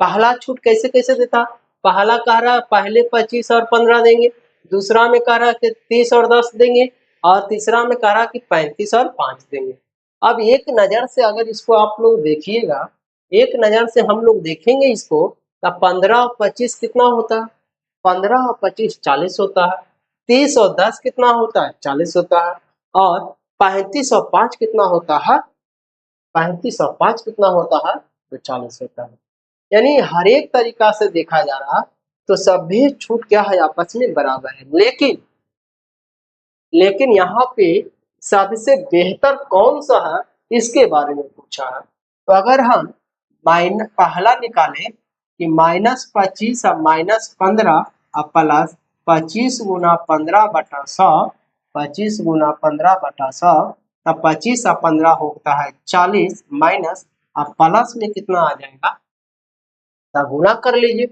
पहला छूट कैसे कैसे देता, पहला कह रहा है पहले 25 और 15 देंगे, दूसरा में कह रहा है कि 30 और 10 देंगे, और तीसरा में कह रहा है कि 35 और 5 देंगे। अब एक नजर से अगर इसको आप लोग देखिएगा, एक नजर से हम लोग देखेंगे इसको, तो 15 और 25 कितना होता है, 15 और 25 40 होता है, 30 और 10 कितना होता है, 40 होता है, और 35 और 5 कितना होता है, 35 और 5 कितना होता है, तो 40 होता है। यानी हर एक तरीका से देखा जा रहा तो सभी छूट क्या है, आपस में बराबर है। लेकिन यहाँ पे सबसे बेहतर कौन सा है इसके बारे में पूछा है। तो अगर हम पहला निकालें कि -25 और -15 और प्लस 25 गुना 15/100, 25 गुना 15/100, तब 25 और 15 होता है 40, माइनस और प्लस में कितना आ जाएगा, तब गुना कर लीजिए।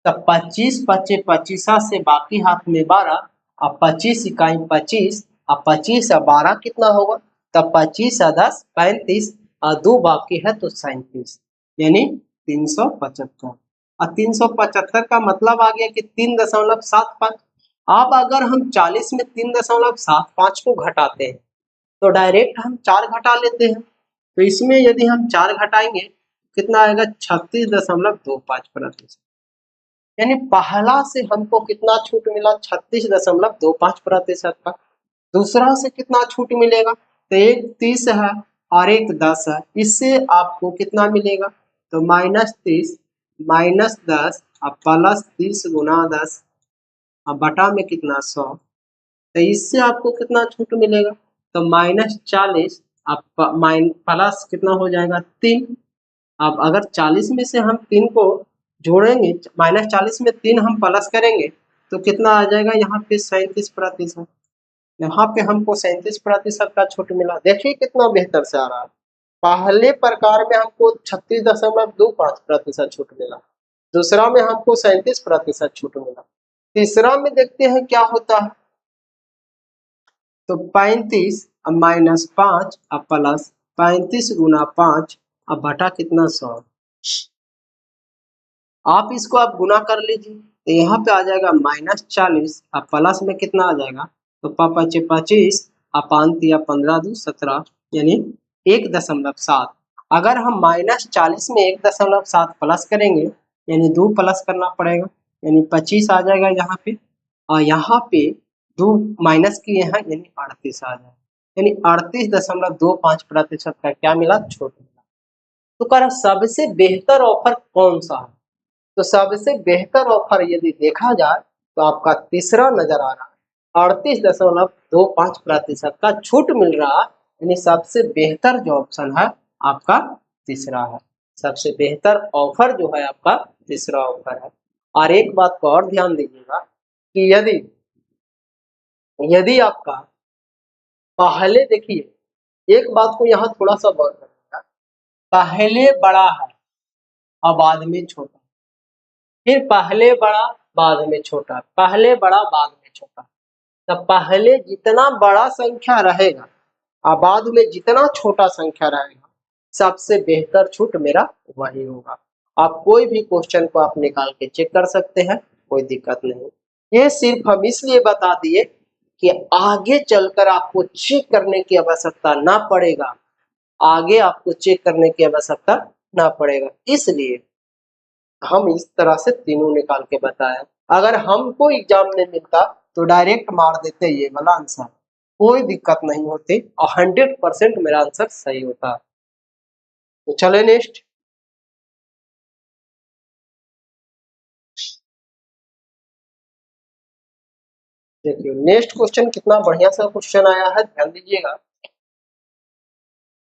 तब 25 25 25 से बाकी हाथ में 12, अब 25 इकाई 25, अब 25 और 12 कितना होगा, तब 25 और 10 35, और 2 बाकी है तो 37, यानी 375। और 375 का मतलब आ गया कि 3.75। अब अगर हम 40 में 3.75 को घटाते हैं तो डायरेक्ट हम 4 घटा लेते हैं, तो इसमें यदि हम 4 घटाएंगे कितना आएगा, 36.25%। यानी पहला से हमको कितना छूट मिला, 36.25% का। दूसरा से कितना छूट मिलेगा, तो एक 30 है और एक 10 है, इससे आपको कितना मिलेगा, तो -30 -10 और +30 गुना 10 और बटा में कितना 100, तो इससे आपको कितना छूट मिलेगा, तो -40 अब प्लस कितना हो जाएगा 3। अब अगर 40 में से हम 3 को जोड़ेंगे, -40 में 3 हम प्लस करेंगे तो कितना आ जाएगा, यहाँ पे 37%। यहाँ पे हमको 37% का छूट मिला। देखिए कितना बेहतर से आ रहा है। पहले प्रकार में हमको 36.25% छूट मिला, दूसरा में हमको 37% छूट मिला, तीसरा में देखते हैं क्या होता है। तो 35 अब -5 अब प्लस 35 गुना 5 अब बटा कितना 100। आप इसको आप गुना कर लीजिए तो यहाँ पे आ जाएगा -40, अब प्लस में कितना आ जाएगा, तो 25 25 और 5 या 15 2 17, यानी 1.7। अगर हम -40 में 1.7 प्लस करेंगे, यानी 2 प्लस करना पड़ेगा, यानी 25 आ जाएगा यहाँ पे, और यहाँ पे 2 माइनस किए हैं यानी 38 आ जाएगा, यानी 38.25% का क्या मिला, छूट मिला। तो कह रहा सबसे बेहतर ऑफर कौन सा है, तो सबसे बेहतर ऑफर यदि देखा जाए तो आपका तीसरा नजर आ रहा है, 38.25% का छूट मिल रहा है, यानी सबसे बेहतर जो ऑप्शन है आपका तीसरा है। सबसे बेहतर ऑफर जो है आपका तीसरा ऑफर है। और एक बात को और ध्यान दीजिएगा कि यदि यदि आपका पहले, देखिए एक बात को यहाँ थोड़ा सा गौर करिएगा, पहले बड़ा है और बाद में छोटा, फिर पहले बड़ा बाद में छोटा, पहले बड़ा बाद में छोटा, तो पहले जितना बड़ा संख्या रहेगा और बाद में जितना छोटा संख्या रहेगा, सबसे बेहतर छूट मेरा वही होगा। आप कोई भी क्वेश्चन को आप निकाल के चेक कर सकते हैं, कोई दिक्कत नहीं। ये सिर्फ हम इसलिए बता दिए कि आगे चलकर आपको चेक करने की आवश्यकता ना पड़ेगा, आगे आपको चेक करने की आवश्यकता ना पड़ेगा, इसलिए हम इस तरह से तीनों निकाल के बताया। अगर हमको एग्जाम में मिलता तो डायरेक्ट मार देते ये वाला आंसर, कोई दिक्कत नहीं होती और 100% मेरा आंसर सही होता। तो चले नेक्स्ट। देखिए नेक्स्ट क्वेश्चन कितना बढ़िया सा क्वेश्चन आया है, ध्यान दीजिएगा।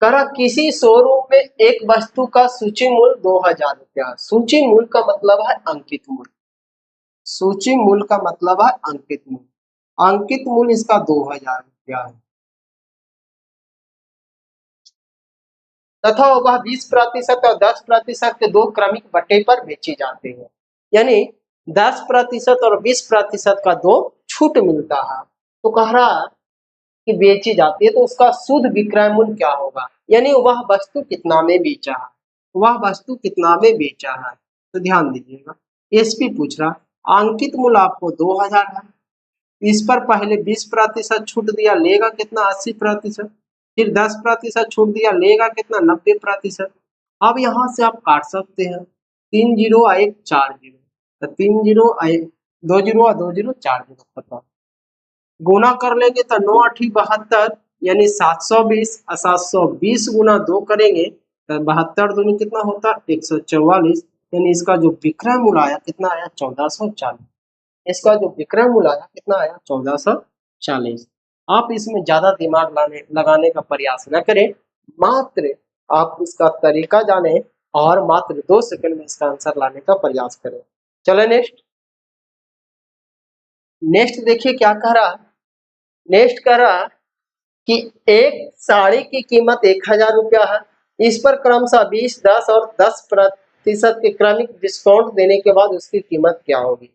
करा किसी शोरूम में एक वस्तु का सूची मूल्य 2000 रुपया, सूची मूल्य का मतलब है अंकित मूल्य, सूची मूल्य का मतलब है अंकित मूल्य, अंकित मूल्य इसका 2000 रुपया है, तथा वह 20% और 10% के दो क्रमिक बट्टे पर बेची जाते हैं, यानी 10% और 20% का दो छूट मिलता है। तो कह रहा है कि बेची जाती है तो उसका शुद्ध विक्रय मूल्य क्या होगा, यानी वह वस्तु कितना में बेचा है, वह वस्तु कितना में बेचा है। तो ध्यान दीजिएगा, एसपी पूछ रहा अंकित मूल्य आपको 2000 है, इस पर पहले 20% छूट दिया, लेगा कितना, 80%, फिर 10% छूट दिया, लेगा कितना, 90%। अब यहाँ से आप काट सकते हैं, 3 जीरो और 1 4 जीरो, तो 3 जीरो 2 जीरो और 2 जीरो 4 जीरो खत्म, गुना कर लेंगे तो 9 8 72, यानी 720, और 720 गुना 2 करेंगे तो 72 दूनी कितना होता, 144, यानी इसका जो विक्रय मूल्य आया कितना आया, 1440, इसका जो विक्रय मूल्य आया कितना आया, 1440। आप इसमें ज्यादा दिमाग लगाने का प्रयास न करें, मात्र आप इसका तरीका जाने और मात्र 2 सेकंड में इसका आंसर लाने का प्रयास करें। चले नेक्स्ट। नेक्स्ट देखिए क्या कह रहा, नेक्स्ट कह रहा कि एक साड़ी की कीमत 1000 रुपया है, इस पर क्रमशः 20, 10 और 10% के क्रमिक डिस्काउंट देने के बाद उसकी कीमत क्या होगी,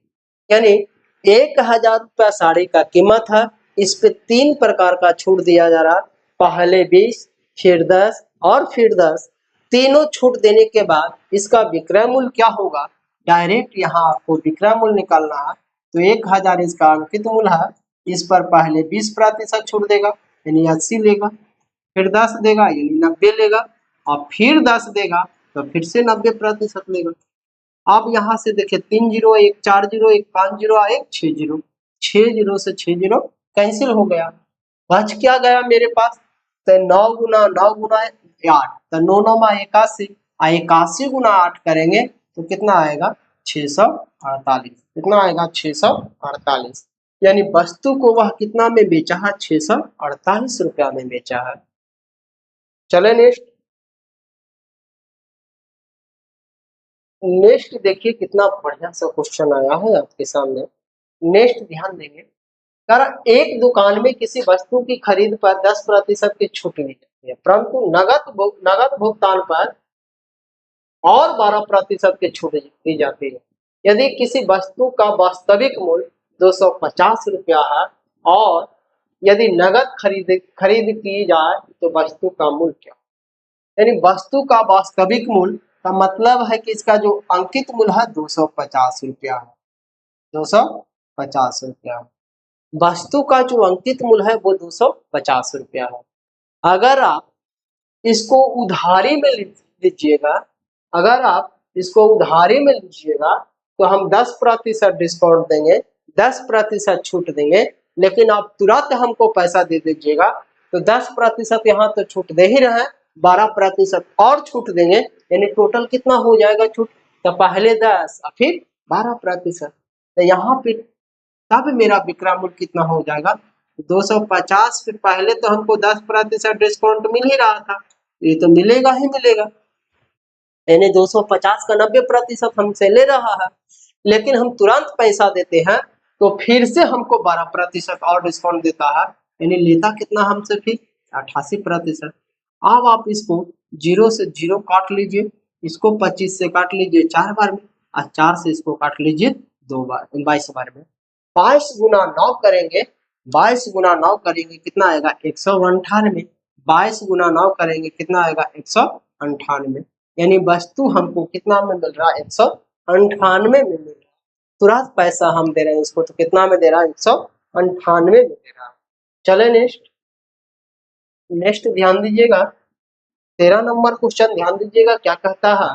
यानी 1000 रुपया साड़ी का कीमत है, इस पे 3 प्रकार का छूट दिया जा रहा, पहले 20, फिर 10 और फिर 10, तीनों छूट देने के बाद इसका विक्रय मूल्य क्या होगा, डायरेक्ट यहाँ आपको विक्रय मूल्य निकालना है। तो 1000 इसका अंकित मूल्य है, इस पर पहले 20% छूट देगा यानी 80 लेगा, फिर 10 देगा यानी 90 लेगा, और फिर 10 देगा तो फिर से 90% लेगा। आप यहाँ से देखिए 3 zero, 1 4 zero, 1 5 zero, 1 6 zero, 6 zero से 6 जीरो कैंसिल हो गया, बच क्या गया मेरे पास, तो 9 गुना 9 गुना 8, तो 9 9 में 81, 81 गुना 8 करेंगे तो कितना आएगा, 648, कितना आएगा, 648, यानी वस्तु को वह कितना में बेचा है, 648 रुपया में बेचा है। चले नेक्स्ट। नेक्स्ट देखिए कितना बढ़िया सा क्वेश्चन आया है आपके सामने। नेक्स्ट ध्यान देंगे, कारण एक दुकान में किसी वस्तु की खरीद पर 10% की छूट दी जाती है, परंतु नगद भुगतान पर और 12% की छूट दी जाती है। यदि किसी वस्तु का वास्तविक मूल्य 250 रुपया है और यदि नगद खरीद की जाए तो वस्तु का मूल्य क्या, यानी वस्तु का वास्तविक मूल्य का मतलब है कि इसका जो अंकित मूल्य है 250 रुपया है, 250 रुपया, वस्तु का जो अंकित मूल्य है वो 250 रुपया है। अगर आप इसको उधारी में लीजिएगा, अगर आप इसको उधारी में लीजिएगा तो हम 10% डिस्काउंट देंगे, 10% छूट देंगे। लेकिन आप तुरंत हमको पैसा दे दीजिएगा तो 10% यहाँ तो छूट दे ही रहे हैं, 12% और छूट देंगे, यानी टोटल कितना हो जाएगा छूट? तो पहले 10 और फिर 12%। तो यहाँ पे तब मेरा विक्रय मूल्य कितना हो जाएगा? 250। फिर पहले तो हमको 10% डिस्काउंट मिल ही रहा था, ये तो मिलेगा ही मिलेगा, यानी 250 का 90% हमसे ले रहा है। लेकिन हम तुरंत पैसा देते हैं तो फिर से हमको 12% और डिस्काउंट देता है, यानी लेता कितना हमसे फिर? 88%। अब आप इसको 0 से 0 काट लीजिए, इसको 25 से काट लीजिए 4 बार में, और 4 से इसको काट लीजिए 2 बार, 22 बार में। 22 गुना 9 करेंगे, 22 गुना 9 करेंगे कितना आएगा? 198। 22 गुना 9 करेंगे कितना आएगा? 198। यानी वस्तु हमको कितना में मिल रहा है? 198 में मिल रहा है। तुरंत पैसा हम दे रहे हैं इसको तो कितना में दे रहा है? 198 में दे रहा है। चले नेक्स्ट, नेक्स्ट ध्यान दीजिएगा, 13 नंबर क्वेश्चन ध्यान दीजिएगा क्या कहता है।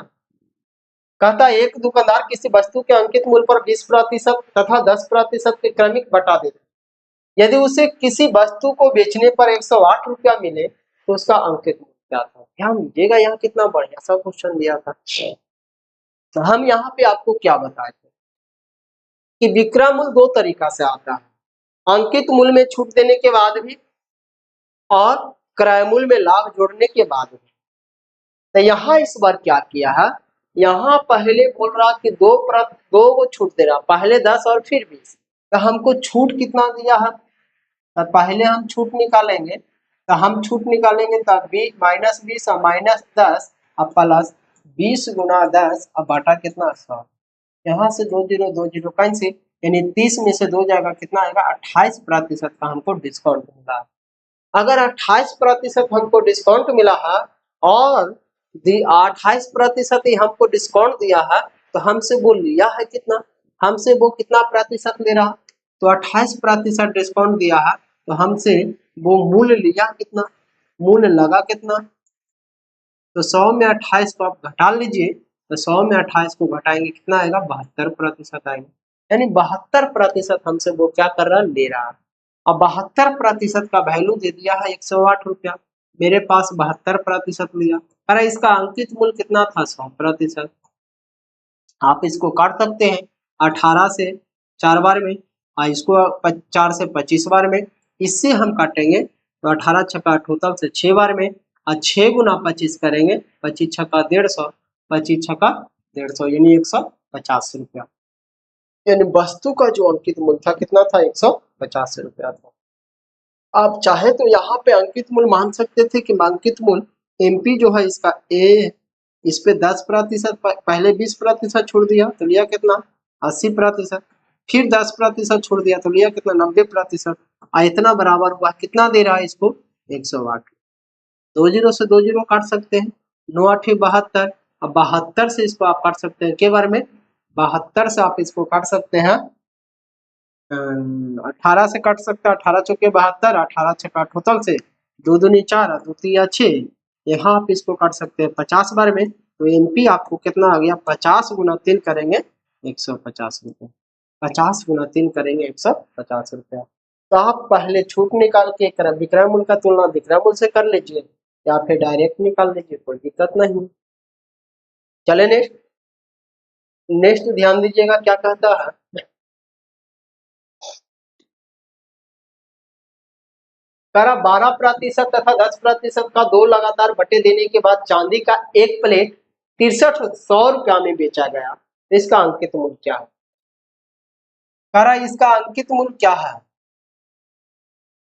कहता है एक दुकानदार किसी वस्तु के अंकित मूल्य पर 20% तथा 10% के क्रमिक बटा देता है। यदि उसे किसी वस्तु को बेचने पर 108 रुपया मिले तो उसका अंकित मूल्य क्या था? ध्यान दीजिएगा, यहाँ कितना बढ़िया सा क्वेश्चन दिया था। तो हम यहाँ पे आपको क्या बताए थे कि विक्रय मूल्य दो तरीका से आता है, अंकित मूल्य में छूट देने के बाद भी और क्रय मूल्य में लाभ जोड़ने के बाद भी। तो यहाँ इस बार क्या किया है, यहाँ पहले बोल रहा कि दो को छूट दे रहा, पहले 10 और फिर 20। तो हमको छूट कितना दिया है? तो पहले हम छूट निकालेंगे, तो हम छूट निकालेंगे तब -20 और -10 और प्लस 20 गुना 10 और बटा कितना? 100। यहाँ से 2 जीरो 2 जीरो कैंसिल, यानी 30 में से 2 जाएगा कितना आएगा? 28% का हमको डिस्काउंट मिला है। अगर 28% हमको डिस्काउंट मिला है और 28% ही हमको डिस्काउंट दिया है, तो हमसे वो लिया है कितना? हमसे वो कितना प्रतिशत ले रहा? तो 28% डिस्काउंट दिया है, तो हमसे वो मूल्य लिया कितना? मूल्य लगा कितना? तो 100 में 28 को आप घटा लीजिए, तो 100 में 28 को घटाएंगे कितना आएगा? 72% आएगा। यानी 72% हमसे वो क्या कर रहा है? ले रहा है। अब 72% का वैल्यू दे दिया है 108 रुपया, मेरे पास 72% लिया। अरे इसका अंकित मूल्य कितना था? 100%। आप इसको काट सकते हैं 18 से 4 बार में, और इसको 4 से 25 बार में। इससे हम काटेंगे तो 18 छक्का टोटल से 6 बार में, और 6 गुना 25 करेंगे, 25 छक्का 150, 25 छक्का 150 यानी 150 रुपया। यानी वस्तु का जो अंकित मूल्य था कितना था? 150 रुपया था। आप चाहे तो यहाँ पे अंकित मूल्य मान सकते थे कि अंकित मूल्य एमपी जो है इसका ए, इस पे 10% पहले 20% छोड़ दिया तो लिया कितना? 80%। फिर 10% छोड़ दिया तो लिया कितना? 90%। इतना बराबर हुआ कितना दे रहा है इसको? 108। 2 जीरो से 2 जीरो काट सकते हैं, 9 8 72। अब 72 से इसको आप काट सकते हैं के बार में? 72 से आप इसको काट सकते हैं 18 से काट सकते हैं, 18 चौके 72, 18 छक्का टोटल से 2 दूनी 4 2 तिया 6। यहाँ आप इसको काट सकते हैं 50 बार में, तो एमपी आपको कितना आ गया? 50 गुना 3 करेंगे 150 रुपये। 50 गुना 3 करेंगे 150 रुपया। तो आप पहले छूट निकाल के विक्रय मूल्य का तुलना विक्रय मूल्य से कर लीजिए, या फिर डायरेक्ट निकाल लीजिए, कोई दिक्कत नहीं। चले नेक्स्ट, नेक्स्ट ध्यान दीजिएगा क्या कहता है। करा 12% तथा 10% का दो लगातार बटे देने के बाद चांदी का एक प्लेट 6300 रुपया में बेचा गया, इसका अंकित मूल्य क्या है? करा इसका अंकित मूल्य क्या है?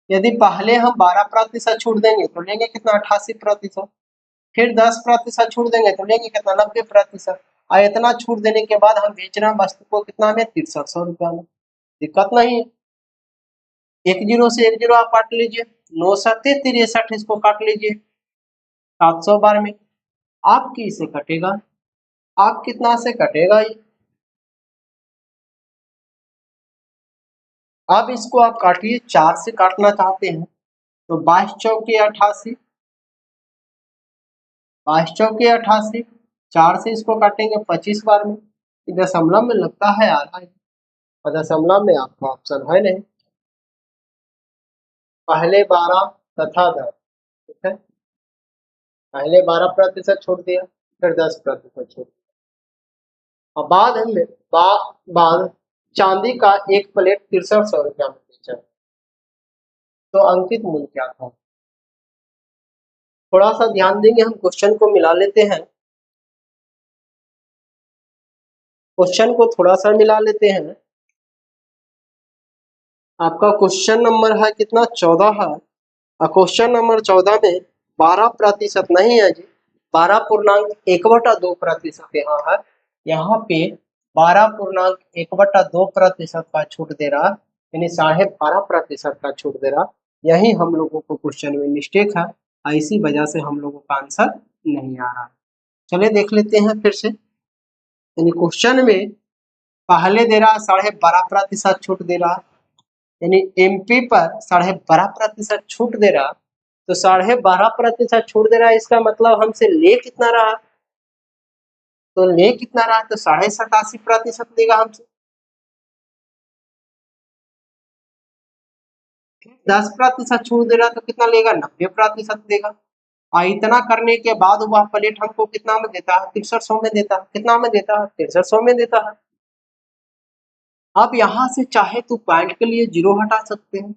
यदि पहले हम 12% छूट देंगे तो लेंगे कितना? 88%। फिर 10% छूट देंगे तो लेंगे कितना? 90%। और इतना छूट देने के बाद हम बेच रहे हैं वस्तु को कितना में? 6300 रुपया में। दिक्कत नहीं है, एक जीरो से एक जीरो आप काट लीजिए, 9 सत्ते 63 इसको काट लीजिए 700 बार में, आपकी इसे कटेगा, आप कितना से कटेगा ये? अब इसको आप काटिए, 4 से काटना चाहते हैं तो 22 चौके 88, 22 चौके 88, 4 से इसको काटेंगे 25 बार में। दशमलव में लगता है आ रहा है, और दशमलव में आपका ऑप्शन है नहीं। पहले 12 तथा 10, ठीक है, पहले 12% छोड़ दिया, फिर 10% छोड़ दिया, और बाद चांदी का एक प्लेट 6300 रुपया में बेचा। तो अंकित मूल्य क्या था? थोड़ा सा ध्यान देंगे, हम क्वेश्चन को मिला लेते हैं, क्वेश्चन को थोड़ा सा मिला लेते हैं। आपका क्वेश्चन नंबर है कितना? 14 है, और क्वेश्चन नंबर 14 में 12% नहीं है जी, 12.1/2% यहाँ है। यहाँ पे 12.1/2% का छूट दे रहा, यानी 12.5% का छूट दे रहा। यही हम लोगों को क्वेश्चन में मिस्टेक है, इसी वजह से हम लोगों का आंसर नहीं आ रहा। चलिए देख लेते हैं फिर से। यानी क्वेश्चन में पहले दे रहा 12.5% छूट दे रहा, यानी एमपी पर 12.5% छूट दे रहा, तो 12.5% छूट दे रहा है, इसका मतलब हमसे ले कितना रहा? तो ले कितना रहा? तो 87.5% देगा हमसे। 10% छूट दे रहा तो कितना लेगा? 90% देगा। और इतना करने के बाद वह प्लेट हमको कितना में देता है? 6300 में देता है। कितना में देता है? 6300 में देता है। अब यहाँ से चाहे तो पॉइंट के लिए 0 हटा सकते हैं,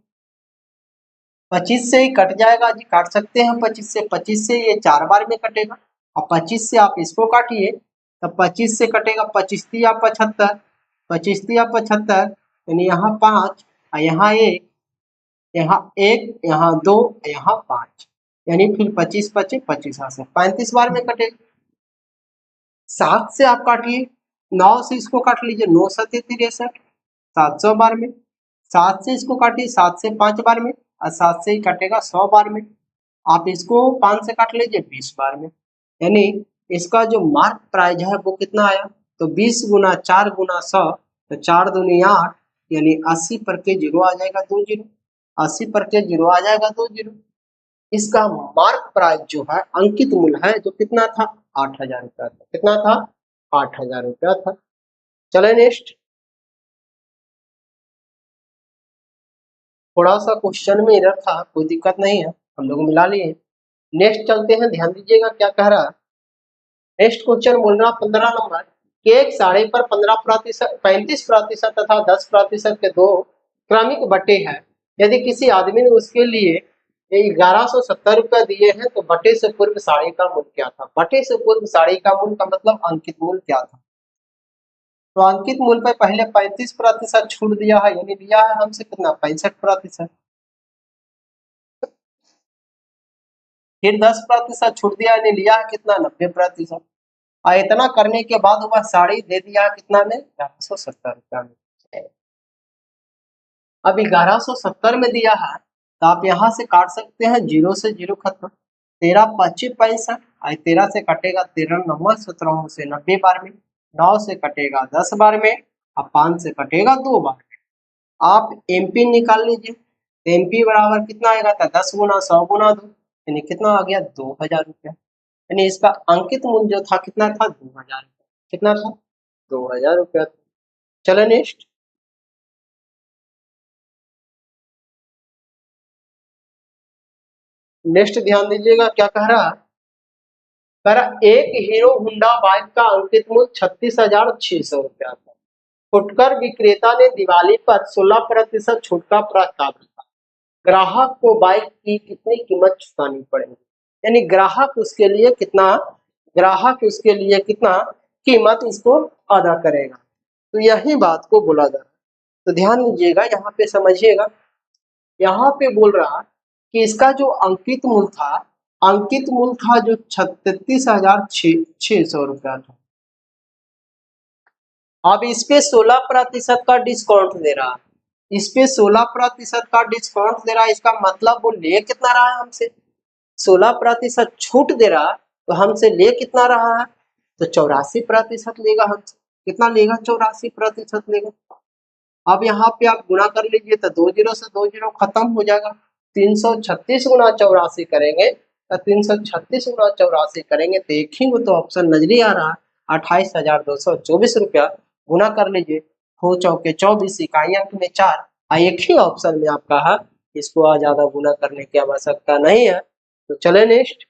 25 से ही कट जाएगा जी, काट सकते हैं 25 से। 25 से ये 4 बार में कटेगा, और 25 से आप इसको काटिए, तब 25 से कटेगा 25 या 75, 25 या 75, यानी यहाँ 5 और यहाँ 1, यहाँ 1, यहाँ 2, यहाँ 5, यानी फिर 25 25 25 से 35 बार में कटेगा। 7 से आप काटिए, 9 से इसको काट लीजिए, 9 7 63, 700 बार में। 7 से इसको काटिए, 7 से 5 बार में, और 7 से ही कटेगा 100 बार में। आप इसको 5 से काट लीजिए, 20 बार में। यानी इसका जो मार्क प्राइज है वो कितना आया? तो 20 गुना 4 गुना 100, तो 4 दूनी 8, यानी 80 पर के 0 आ जाएगा, 2 0, 80 पर के 0 आ जाएगा, 2 0। इसका मार्क प्राइस जो है, अंकित मूल्य है, जो कितना था? 8000 रुपया था। कितना था? 8000 रुपया था। चले नेक्स्ट। थोड़ा सा क्वेश्चन में एरर था, कोई दिक्कत नहीं है, हम लोग मिला लिए। नेक्स्ट चलते हैं, ध्यान दीजिएगा क्या कह रहा है। नेक्स्ट क्वेश्चन बोल रहा 15 नंबर कि एक साड़ी पर 15%, 35% तथा 10% के दो क्रमिक बटे हैं। यदि किसी आदमी ने उसके लिए 1170 रुपया दिए हैं, तो बटे से पूर्व साड़ी का मूल्य क्या था? बटे से पूर्व साड़ी का मूल्य का मतलब अंकित मूल्य क्या था? तो अंकित मूल्य पर पहले 35% छूट दिया है, यानी दिया है हमसे कितना? 65%। फिर 10% छूट दिया, यानी लिया है कितना? 90%। और इतना करने के बाद वह साड़ी दे दिया कितना में? 1170 रुपया में। अब 1170 में दिया है, तो आप यहाँ से काट सकते हैं, 0 से 0 खत्म, 13 25 65, 13 से कटेगा 13 9 17 से 90 बार में, 9 से कटेगा 10 बार में, और 5 से कटेगा 2 बार में। आप एमपी निकाल लीजिए, एमपी बराबर कितना आएगा? था 10 गुना 100 गुना 2, यानी कितना आ गया? 2000 रुपया। यानी इसका अंकित मूल्य जो था कितना था? 2000 रुपया। कितना था? 2000 रुपया। चलो नेक्स्ट। नेक्स्ट ध्यान दीजिएगा क्या कह रहा है। कह रहा एक हीरो हुंडा बाइक का अंकित मूल्य 36,600 रुपया था। फुटकर विक्रेता ने दिवाली पर 16% छूट का प्रस्ताव रखा। ग्राहक को बाइक की कितनी कीमत चुकानी पड़ेगी? यानी ग्राहक उसके लिए कितना कीमत इसको अदा करेगा। तो यही बात को बोला जा रहा है। तो ध्यान दीजिएगा, यहाँ पे समझिएगा। यहाँ पे बोल रहा कि इसका जो अंकित मूल्य था जो 36,600 रुपया था। अब इस पे 16% का डिस्काउंट दे रहा है, इस पे 16% का डिस्काउंट दे रहा है। इसका मतलब वो ले कितना रहा है हमसे? 16% छूट दे रहा है, तो हमसे ले कितना रहा है? तो 84% लेगा हमसे। कितना लेगा? 84% लेगा। अब यहाँ पे आप गुणा कर लीजिए, तो 2 0 से 2 0 खत्म हो जाएगा। 336 गुना 84 करेंगे 336 गुना 84 करेंगे तो एक ही वो तो ऑप्शन नजर ही आ रहा है 28,224 रुपया। गुना कर लीजिए, 4 चौके 24, इकाई अंक में 4, एक ही ऑप्शन में आपका है, इसको ज्यादा गुना करने की आवश्यकता नहीं है। तो चले नेक्स्ट